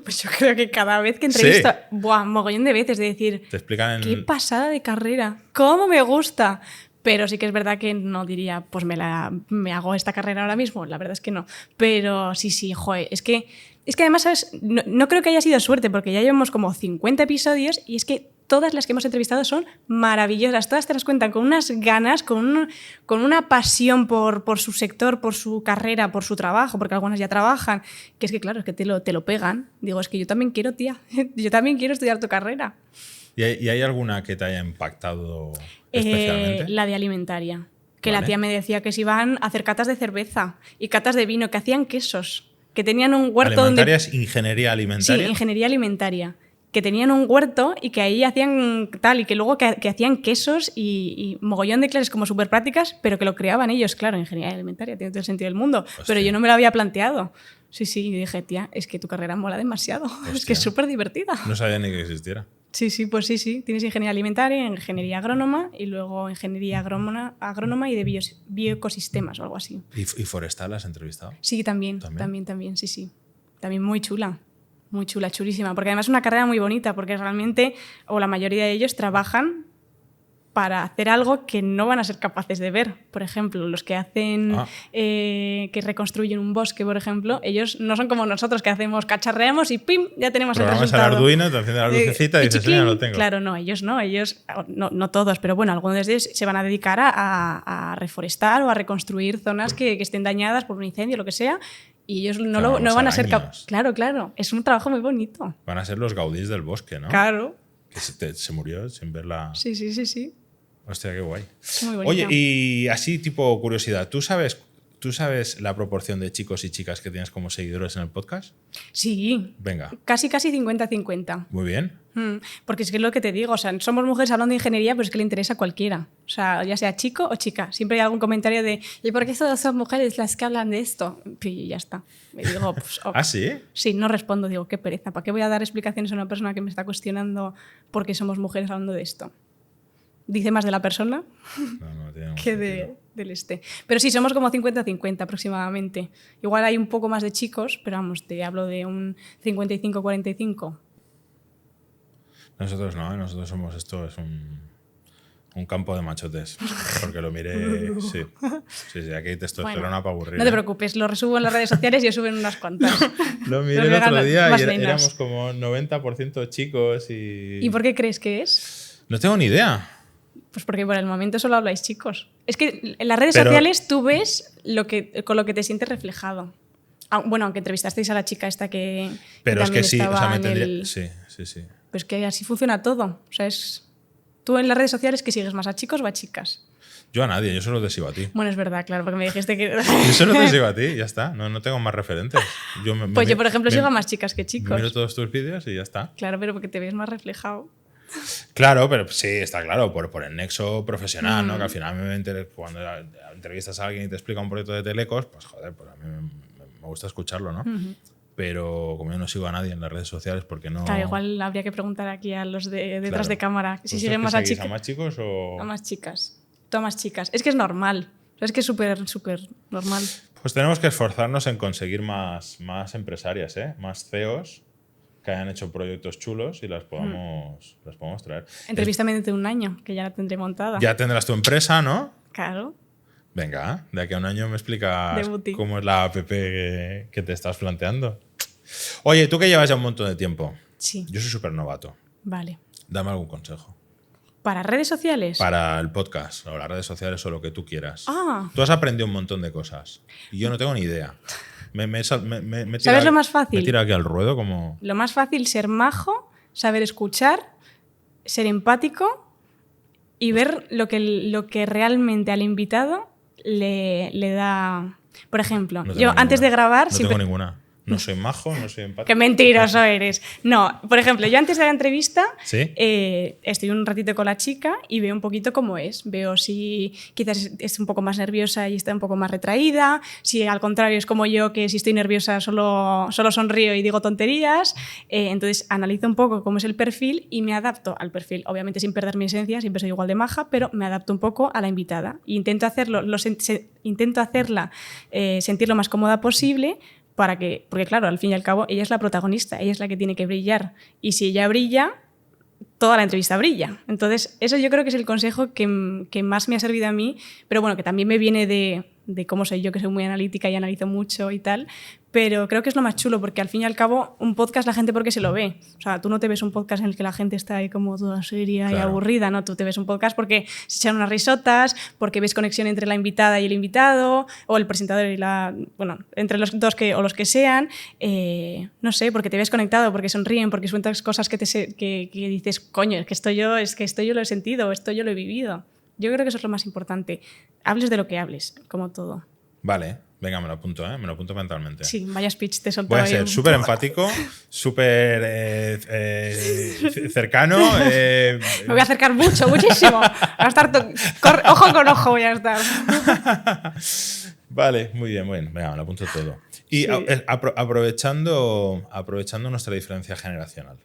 Pues yo creo que cada vez que entrevisto, mogollón de veces de decir, te explican qué pasada de carrera, cómo me gusta. Pero sí que es verdad que no diría, pues me hago esta carrera ahora mismo. La verdad es que no. Pero sí, joder, es que además, ¿sabes? No creo que haya sido suerte, porque ya llevamos como 50 episodios y es que todas las que hemos entrevistado son maravillosas. Todas te las cuentan con unas ganas, con una pasión por su sector, por su carrera, por su trabajo, porque algunas ya trabajan, que es que claro, es que te lo pegan. Digo, es que yo también quiero, tía, yo también quiero estudiar tu carrera. ¿Y hay alguna que te haya impactado especialmente? La de alimentaria. Que Vale. la tía me decía que se iban a hacer catas de cerveza y catas de vino, que hacían quesos, que tenían un huerto ¿Alimentaria donde... es ingeniería alimentaria? Sí, ingeniería alimentaria. Que tenían un huerto y que ahí hacían tal, y que luego que hacían quesos y mogollón de clases como súper prácticas, pero que lo creaban ellos, claro, ingeniería alimentaria, tiene todo el sentido del mundo. Hostia. Pero yo no me lo había planteado. Sí, y dije, tía, es que tu carrera mola demasiado. Hostia. Es que es súper divertida. No sabía ni que existiera. Sí, pues sí. Tienes ingeniería alimentaria, ingeniería agrónoma y luego ingeniería agrónoma y de bioecosistemas o algo así. ¿Y forestal has entrevistado? Sí, también, sí. También muy chula. Muy chula, chulísima. Porque además es una carrera muy bonita, porque realmente, o la mayoría de ellos, trabajan para hacer algo que no van a ser capaces de ver. Por ejemplo, los que hacen, que reconstruyen un bosque, por ejemplo, ellos no son como nosotros, que hacemos, cacharreamos y ¡pim! Ya tenemos el resultado. Programas el Arduino, te enciende la lucecita y dices, ya lo tengo. Claro, no, ellos no todos, pero bueno, algunos de ellos se van a dedicar a reforestar o a reconstruir zonas que estén dañadas por un incendio, lo que sea, y ellos no van a ser capaces. Claro, es un trabajo muy bonito. Van a ser los Gaudís del bosque, ¿no? Claro. Que se murió sin verla. Sí. Hostia, qué guay. Muy bonito. Oye, y así tipo curiosidad, ¿tú sabes la proporción de chicos y chicas que tienes como seguidores en el podcast? Sí. Venga. Casi 50-50. Muy bien. Porque es que es lo que te digo, o sea, somos mujeres hablando de ingeniería, pero es que le interesa a cualquiera. O sea, ya sea chico o chica. Siempre hay algún comentario de ¿y por qué son mujeres las que hablan de esto? Y ya está. Me digo, pues, ¿Ah, sí? Sí, no respondo, digo, qué pereza. ¿Para qué voy a dar explicaciones a una persona que me está cuestionando por qué somos mujeres hablando de esto? Dice más de la persona que del este. Pero sí, somos como 50-50 aproximadamente. Igual hay un poco más de chicos, pero vamos, te hablo de un 55-45. Nosotros no, nosotros somos, esto es un campo de machotes. Porque lo miré, sí, aquí testosterona para aburrir. No te preocupes, lo resubo en las redes sociales y yo suben unas cuantas. Lo miré el otro día y éramos como 90% chicos y... ¿Y por qué crees que es? No tengo ni idea. Pues porque por el momento solo habláis chicos. Es que en las redes sociales tú ves con lo que te sientes reflejado. Bueno, aunque entrevistasteis a la chica esta que... Pero es que sí, o sea, me tendría... Sí. Pues que así funciona todo. O sea, tú en las redes sociales que sigues más a chicos o a chicas. Yo a nadie, yo solo te sigo a ti. Bueno, es verdad, claro, porque me dijiste que... Yo solo te sigo a ti, ya está. No tengo más referentes. Yo por ejemplo, sigo a más chicas que chicos. Miro todos tus vídeos y ya está. Claro, pero porque te ves más reflejado. Claro, pero sí, está claro, por el nexo profesional, ¿no? Que al final cuando entrevistas a alguien y te explica un proyecto de telecos, pues joder, pues a mí me gusta escucharlo, ¿no? Pero como yo no sigo a nadie en las redes sociales porque no... Claro, igual habría que preguntar aquí a los de detrás de cámara si siguen más a chicas. ¿A más chicos o...? A más chicas. Tú a más chicas. Es que es normal. Es que es súper normal. Pues tenemos que esforzarnos en conseguir más empresarias, más CEOs que hayan hecho proyectos chulos y las podamos traer. Entrevístame dentro de un año, que ya la tendré montada. Ya tendrás tu empresa, ¿no? Claro. Venga, de aquí a un año me explicas cómo es la app que te estás planteando. Oye, tú que llevas ya un montón de tiempo. Sí. Yo soy súper novato. Vale. Dame algún consejo. ¿Para redes sociales? Para el podcast, o las redes sociales, o lo que tú quieras. Ah. Tú has aprendido un montón de cosas. Y yo no tengo ni idea. ¿Sabes lo más fácil? Me tira aquí al ruedo como... Lo más fácil, ser majo, saber escuchar, ser empático y ver lo que realmente al invitado le da... Por ejemplo, yo antes de grabar... No tengo ninguna. No soy majo, no soy empático. Qué mentiroso eres. No, por ejemplo, yo antes de la entrevista ¿Sí? Estoy un ratito con la chica y veo un poquito cómo es. Veo si quizás es un poco más nerviosa y está un poco más retraída, si al contrario es como yo, que si estoy nerviosa solo sonrío y digo tonterías. Entonces analizo un poco cómo es el perfil y me adapto al perfil. Obviamente sin perder mi esencia, siempre soy igual de maja, pero me adapto un poco a la invitada. E intento hacerla sentir lo más cómoda posible, porque claro, al fin y al cabo, ella es la protagonista, ella es la que tiene que brillar. Y si ella brilla, toda la entrevista brilla. Entonces, eso yo creo que es el consejo que más me ha servido a mí, pero bueno, que también me viene de cómo soy yo, que soy muy analítica y analizo mucho y tal, pero creo que es lo más chulo, porque al fin y al cabo, un podcast la gente porque se lo ve. O sea, tú no te ves un podcast en el que la gente está ahí como toda seria y aburrida, ¿no? Tú te ves un podcast porque se echan unas risotas, porque ves conexión entre la invitada y el invitado, o el presentador y bueno, entre los dos o los que sean, no sé, porque te ves conectado, porque sonríen, porque sueltan cosas que dices, coño, es que esto yo lo he sentido, esto yo lo he vivido. Yo creo que eso es lo más importante. Hables de lo que hables, como todo. Vale, venga, me lo apunto, me lo apunto mentalmente. Sí, vaya speech te soltaba. Voy a ser súper empático, súper cercano. Me voy a acercar muchísimo. A estar ojo con ojo voy a estar. Vale, muy bien. Venga, me lo apunto todo. Y sí. aprovechando nuestra diferencia generacional.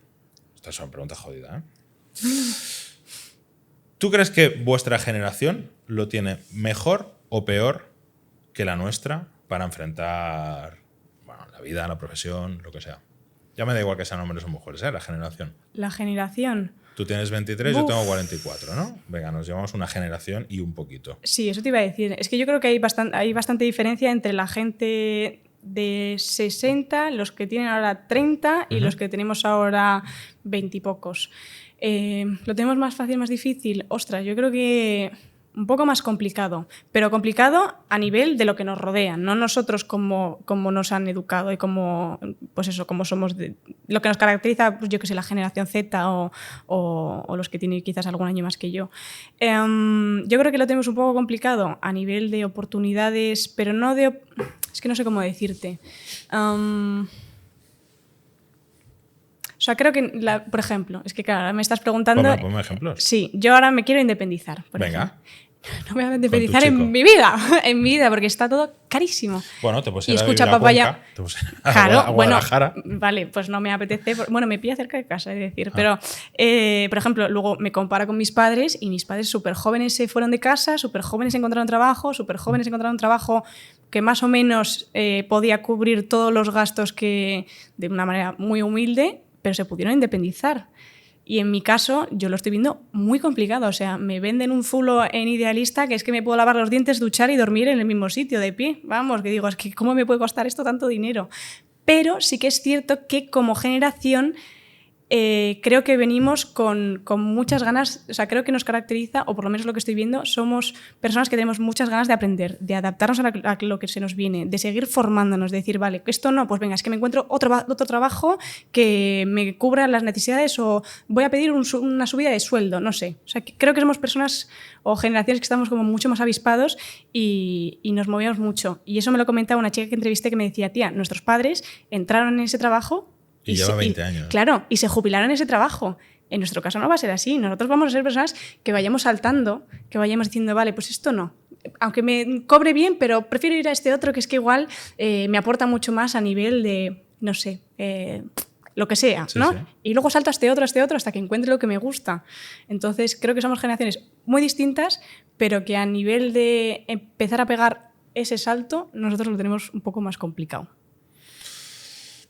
Esta es una pregunta jodida, ¿Tú crees que vuestra generación lo tiene mejor o peor que la nuestra para enfrentar la vida, la profesión, lo que sea? Ya me da igual que sean hombres o mujeres, la generación. La generación. Tú tienes 23, yo tengo 44, ¿no? Venga, nos llevamos una generación y un poquito. Sí, eso te iba a decir. Es que yo creo que hay bastante diferencia entre la gente de 60, los que tienen ahora 30 y los que tenemos ahora 20 y pocos. ¿Lo tenemos más fácil, más difícil? Ostras, yo creo que un poco más complicado, pero complicado a nivel de lo que nos rodea, no nosotros como nos han educado y como somos, lo que nos caracteriza, pues yo que sé, la generación Z o los que tienen quizás algún año más que yo. Yo creo que lo tenemos un poco complicado a nivel de oportunidades, pero no de... Es que no sé cómo decirte. O sea, creo que, por ejemplo, es que claro, me estás preguntando... Ponme ejemplos. Sí, yo ahora me quiero independizar. Venga. No me voy a independizar en mi vida, porque está todo carísimo. Bueno, te puedes ir y escucha, a papá, Cuenca, ya. te puedes ir a Guadalajara. Bueno, vale, pues no me apetece. Bueno, me pilla cerca de casa, es decir. Pero, por ejemplo, luego me comparo con mis padres y mis padres súper jóvenes se fueron de casa, súper jóvenes encontraron trabajo que más o menos podía cubrir todos los gastos de una manera muy humilde, pero se pudieron independizar. Y en mi caso, yo lo estoy viendo muy complicado. O sea, me venden un zulo en Idealista que es que me puedo lavar los dientes, duchar y dormir en el mismo sitio, de pie. Vamos, que digo, es que ¿cómo me puede costar esto tanto dinero? Pero sí que es cierto que como generación creo que venimos con muchas ganas, o sea, creo que nos caracteriza, o por lo menos lo que estoy viendo, somos personas que tenemos muchas ganas de aprender, de adaptarnos a lo que se nos viene, de seguir formándonos, de decir, vale, esto no, pues venga, es que me encuentro otro trabajo que me cubra las necesidades o voy a pedir una subida de sueldo, no sé. O sea, creo que somos personas o generaciones que estamos como mucho más avispados y nos movemos mucho. Y eso me lo comentaba una chica que entrevisté que me decía, tía, nuestros padres entraron en ese trabajo y lleva 20 años. Claro, y se jubilaron en ese trabajo. En nuestro caso no va a ser así. Nosotros vamos a ser personas que vayamos saltando, que vayamos diciendo, vale, pues esto no. Aunque me cobre bien, pero prefiero ir a este otro que es que igual me aporta mucho más a nivel de, no sé, lo que sea, ¿no? Sí. Y luego salto a este otro, hasta que encuentre lo que me gusta. Entonces, creo que somos generaciones muy distintas, pero que a nivel de empezar a pegar ese salto, nosotros lo tenemos un poco más complicado.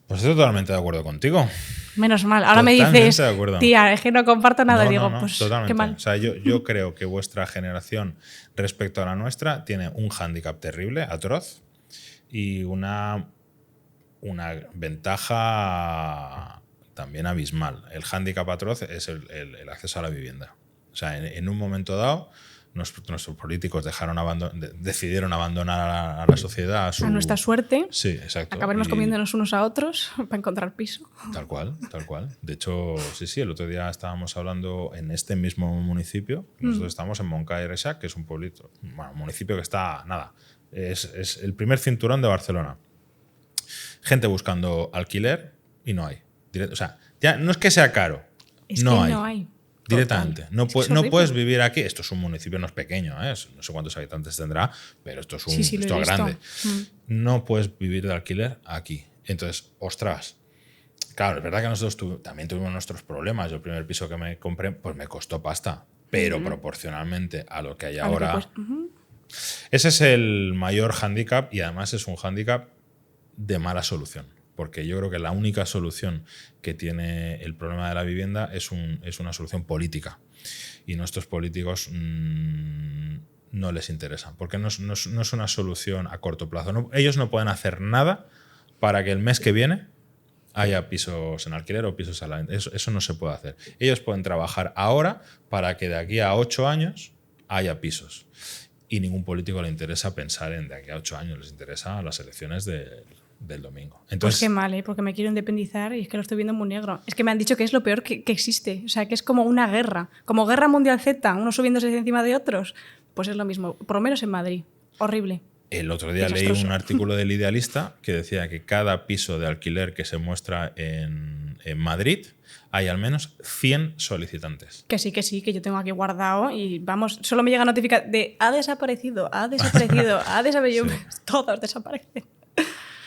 Pues estoy totalmente de acuerdo contigo. Menos mal. Ahora totalmente me dices, de acuerdo. Tía, es que no comparto nada. No, digo, no, pues totalmente. qué mal. O sea, yo creo que vuestra generación respecto a la nuestra tiene un hándicap terrible, atroz, y una ventaja también abismal. El hándicap atroz es el acceso a la vivienda. O sea, en un momento dado, nuestros políticos decidieron abandonar a la sociedad a nuestra suerte. Sí, exacto. Acabaremos comiéndonos unos a otros para encontrar piso. Tal cual. De hecho, sí, el otro día estábamos hablando en este mismo municipio. Nosotros estamos en Montcada y Reixac, que es un pueblito, un municipio que está, es el primer cinturón de Barcelona. gente buscando alquiler y no hay. O sea, ya no es que sea caro, Es no que hay. no hay. Directamente. Total. No, Es que es no horrible. puedes vivir aquí. Esto es un municipio, no es pequeño, ¿eh? No sé cuántos habitantes tendrá, pero esto es, Sí, sí, lo he esto es visto. grande. No puedes vivir de alquiler aquí. Entonces, ostras. Claro, es verdad que nosotros también tuvimos nuestros problemas. Yo el primer piso que me compré, pues me costó pasta. Pero proporcionalmente a lo que hay A lo que ahora. cuesta. Ese es el mayor hándicap y además es un hándicap de mala solución. Porque yo creo que la única solución que tiene el problema de la vivienda es una solución política. Y nuestros políticos no les interesa. Porque no es una solución a corto plazo. Ellos no pueden hacer nada para que el mes que viene haya pisos en alquiler o pisos a la venta. Eso no se puede hacer. Ellos pueden trabajar ahora para que de aquí a 8 años haya pisos. Y ningún político le interesa pensar en de aquí a 8 años. Les interesa las elecciones del domingo. Entonces, Pues qué mal, porque me quiero independizar y es que lo estoy viendo muy negro. Es que me han dicho que es lo peor que existe. O sea, que es como una guerra. Como Guerra Mundial Z, unos subiéndose encima de otros. Pues es lo mismo, por lo menos en Madrid. Horrible. el otro día leí Desastroso. un artículo del Idealista que decía que cada piso de alquiler que se muestra en Madrid hay al menos 100 solicitantes. Que sí, que yo tengo aquí guardado y vamos, solo me llega notificación de ha desaparecido, ha desaparecido, ha desaparecido. Sí. Todos desaparecen.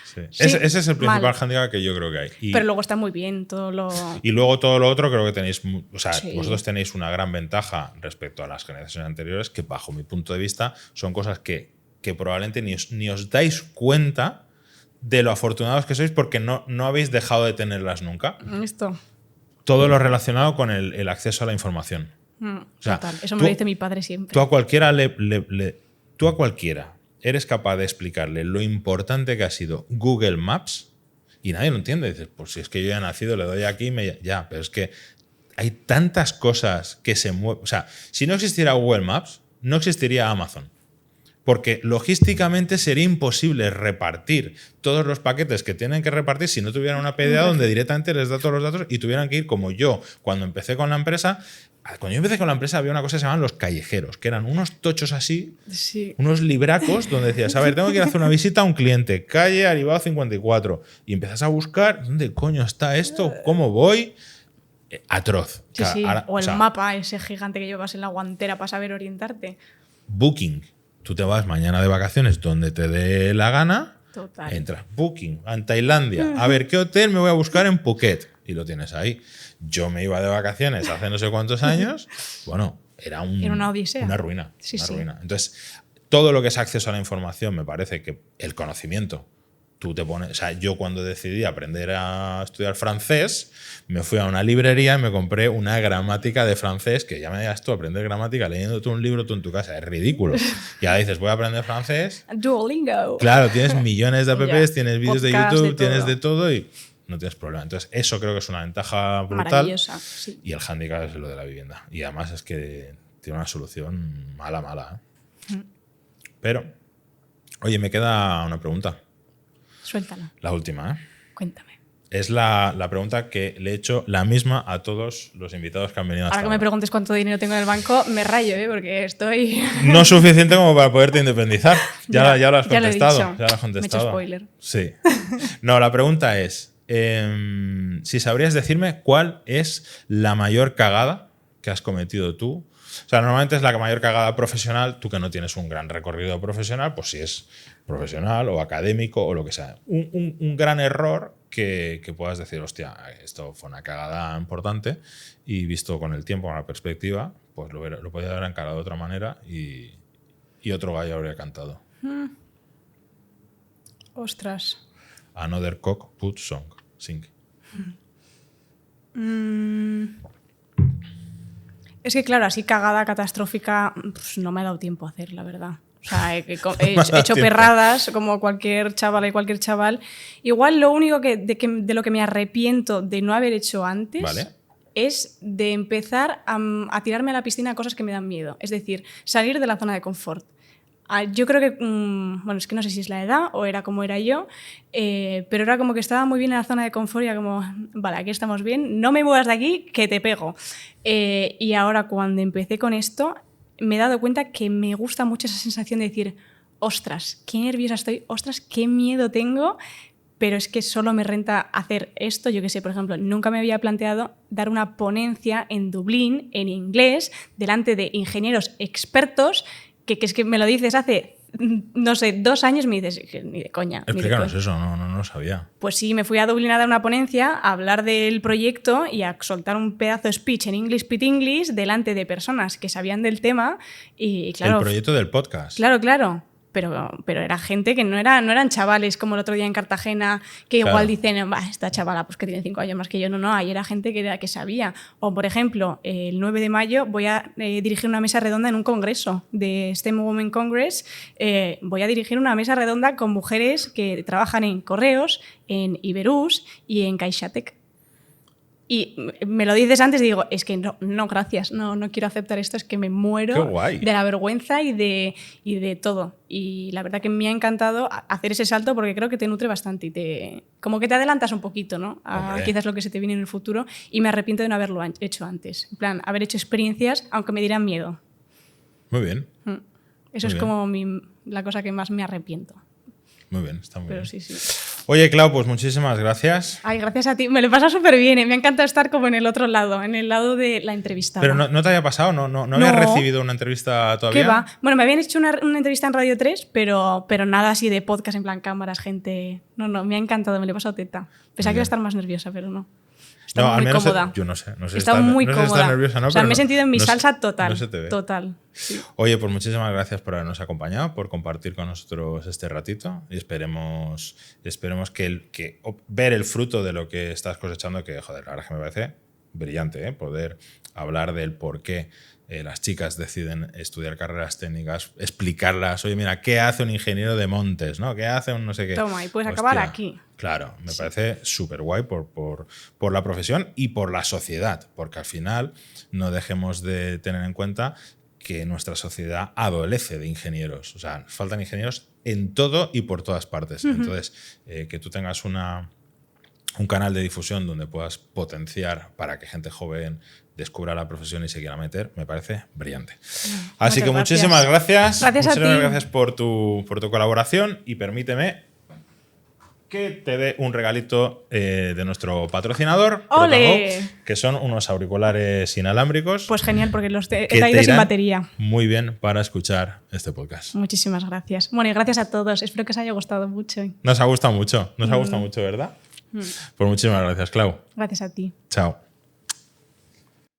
Sí. Sí, Ese es el principal mal. hándicap que yo creo que hay. Pero luego está muy bien todo lo... Y luego todo lo otro creo que tenéis, o sea, Sí. vosotros tenéis una gran ventaja respecto a las generaciones anteriores que bajo mi punto de vista son cosas que probablemente ni os dais cuenta de lo afortunados que sois porque no habéis dejado de tenerlas nunca. Esto. Todo lo relacionado con el acceso a la información. O sea, Total. Eso me tú- lo dice mi padre siempre. Tú a cualquiera tú a cualquiera eres capaz de explicarle lo importante que ha sido Google Maps y nadie lo entiende. Dices, pues si es que yo ya he nacido, le doy aquí, ya, pero es que hay tantas cosas que se mueven. O sea, si no existiera Google Maps, no existiría Amazon. Porque logísticamente sería imposible repartir todos los paquetes que tienen que repartir si no tuvieran una PDA donde directamente les da todos los datos y tuvieran que ir como yo cuando empecé con la empresa. Cuando yo empecé con la empresa había una cosa que se llamaban los callejeros, que eran unos tochos así, Sí. unos libracos donde decías, a ver, tengo que ir a hacer una visita a un cliente, calle Aribao 54, y empiezas a buscar, ¿dónde coño está esto? ¿Cómo voy? Atroz. Sí, sí. Ahora, O el sea, mapa ese gigante que llevas en la guantera para saber orientarte. Booking. Tú te vas mañana de vacaciones donde te dé la gana. Total. Entras, Booking, en Tailandia. A ver, ¿qué hotel me voy a buscar en Phuket? Y lo tienes ahí. Yo me iba de vacaciones hace no sé cuántos años. Bueno, era una odisea. Una ruina. Sí, una sí. ruina. Entonces, todo lo que es acceso a la información, me parece que el conocimiento, tú te pones. O sea, yo cuando decidí aprender a estudiar francés, me fui a una librería y me compré una gramática de francés, que ya me digas tú, aprender gramática leyéndote un libro tú en tu casa, es ridículo. Y ahora dices, voy a aprender francés. Duolingo. Claro, tienes millones de apps, Ya. tienes vídeos de Podcast, YouTube, de tienes todo. de todo y no tienes problema. Entonces, eso creo que es una ventaja brutal. Maravillosa. Sí. Y el hándicap es lo de la vivienda. Y además es que tiene una solución mala. Pero, oye, me queda una pregunta. Suéltala. La última, ¿eh? Cuéntame. Es la pregunta que le he hecho la misma a todos los invitados que han venido hasta Ahora que me ahora. preguntes cuánto dinero tengo en el banco, me rayo, porque estoy... No suficiente como para poderte independizar. Ya lo has Ya lo he contestado. dicho. Ya lo has Me he contestado. hecho spoiler. Sí. No, la pregunta es, si sabrías decirme cuál es la mayor cagada que has cometido tú. O sea, normalmente es la mayor cagada profesional, tú que no tienes un gran recorrido profesional, pues si es profesional o académico o lo que sea. Un gran error que puedas decir, hostia, esto fue una cagada importante y visto con el tiempo, con la perspectiva, pues lo podía haber encarado de otra manera y otro gallo habría cantado. Ostras. Another cock put song. Sing. Es que claro, así cagada, catastrófica, pues no me ha dado tiempo a hacer, la verdad. O sea, he hecho tiempo. perradas como cualquier chavala y cualquier chaval. Igual lo único de lo que me arrepiento de no haber hecho antes Vale. es de empezar a tirarme a la piscina a cosas que me dan miedo. Es decir, salir de la zona de confort. Yo creo que, bueno, es que no sé si es la edad o era como era yo, pero era como que estaba muy bien en la zona de confort y era como, vale, aquí estamos bien, no me muevas de aquí, que te pego. Y ahora cuando empecé con esto, me he dado cuenta que me gusta mucho esa sensación de decir, ostras, qué nerviosa estoy, ostras, qué miedo tengo, pero es que solo me renta hacer esto. Yo qué sé, por ejemplo, nunca me había planteado dar una ponencia en Dublín, en inglés, delante de ingenieros expertos, que es que me lo dices hace, no sé, 2 años, me dices, ni de coña. Explícanos eso, no lo sabía. Pues sí, me fui a Dublín a dar una ponencia, a hablar del proyecto y a soltar un pedazo de speech en English Speak English delante de personas que sabían del tema y claro... El proyecto del podcast. Claro. Pero era gente que no eran chavales como el otro día en Cartagena, que igual dicen, esta chavala pues que tiene 5 años más que yo. No, ahí era gente que sabía. O, por ejemplo, el 9 de mayo voy a dirigir una mesa redonda en un congreso de STEM Women Congress. Voy a dirigir una mesa redonda con mujeres que trabajan en Correos, en Iberús y en CaixaTek. Y me lo dices antes y digo, es que no gracias, no quiero aceptar esto, es que me muero de la vergüenza y de todo. Y la verdad que me ha encantado hacer ese salto porque creo que te nutre bastante y como que te adelantas un poquito, ¿no? A quizás lo que se te viene en el futuro, y me arrepiento de no haberlo hecho antes. En plan, haber hecho experiencias, aunque me dieran miedo. Muy bien. Eso es como la cosa que más me arrepiento. Muy bien, está muy Pero bien. sí. Oye, Clau, pues muchísimas gracias. Ay, gracias a ti. Me lo pasa súper bien. Me encanta estar como en el otro lado, en el lado de la entrevista. Pero no te había pasado, no habías recibido una entrevista todavía. ¿Qué va? Bueno, me habían hecho una entrevista en Radio 3, pero nada así de podcast, en plan cámaras, gente... No, me ha encantado, me lo he pasado teta. Pensaba que iba a estar más nerviosa, pero no. Estaba muy cómoda. Yo no sé. Estaba muy cómoda. Estás nerviosa, ¿no? O sea, me he sentido en mi salsa total. No se te ve. Total. Sí. Oye, pues muchísimas gracias por habernos acompañado, por compartir con nosotros este ratito y esperemos que ver el fruto de lo que estás cosechando, que joder, la verdad es que me parece brillante, poder hablar del por qué las chicas deciden estudiar carreras técnicas, explicarlas. Oye, mira, ¿qué hace un ingeniero de montes? ¿No? ¿Qué hace un no sé qué? Toma, y puedes acabar aquí. Claro, me parece súper guay por la profesión y por la sociedad, porque al final no dejemos de tener en cuenta que nuestra sociedad adolece de ingenieros. O sea, faltan ingenieros en todo y por todas partes. Entonces, que tú tengas un canal de difusión donde puedas potenciar para que gente joven descubra la profesión y se quiera meter, me parece brillante. Así que muchísimas gracias. Gracias a ti. Gracias por tu colaboración y permíteme que te dé un regalito de nuestro patrocinador, ¡Ole! Que son unos auriculares inalámbricos. Pues genial, porque los he traído sin batería. Muy bien para escuchar este podcast. Muchísimas gracias. Bueno, y gracias a todos. Espero que os haya gustado mucho. Nos ha gustado mucho, ¿verdad? Pues muchísimas gracias, Clau. Gracias a ti. Chao.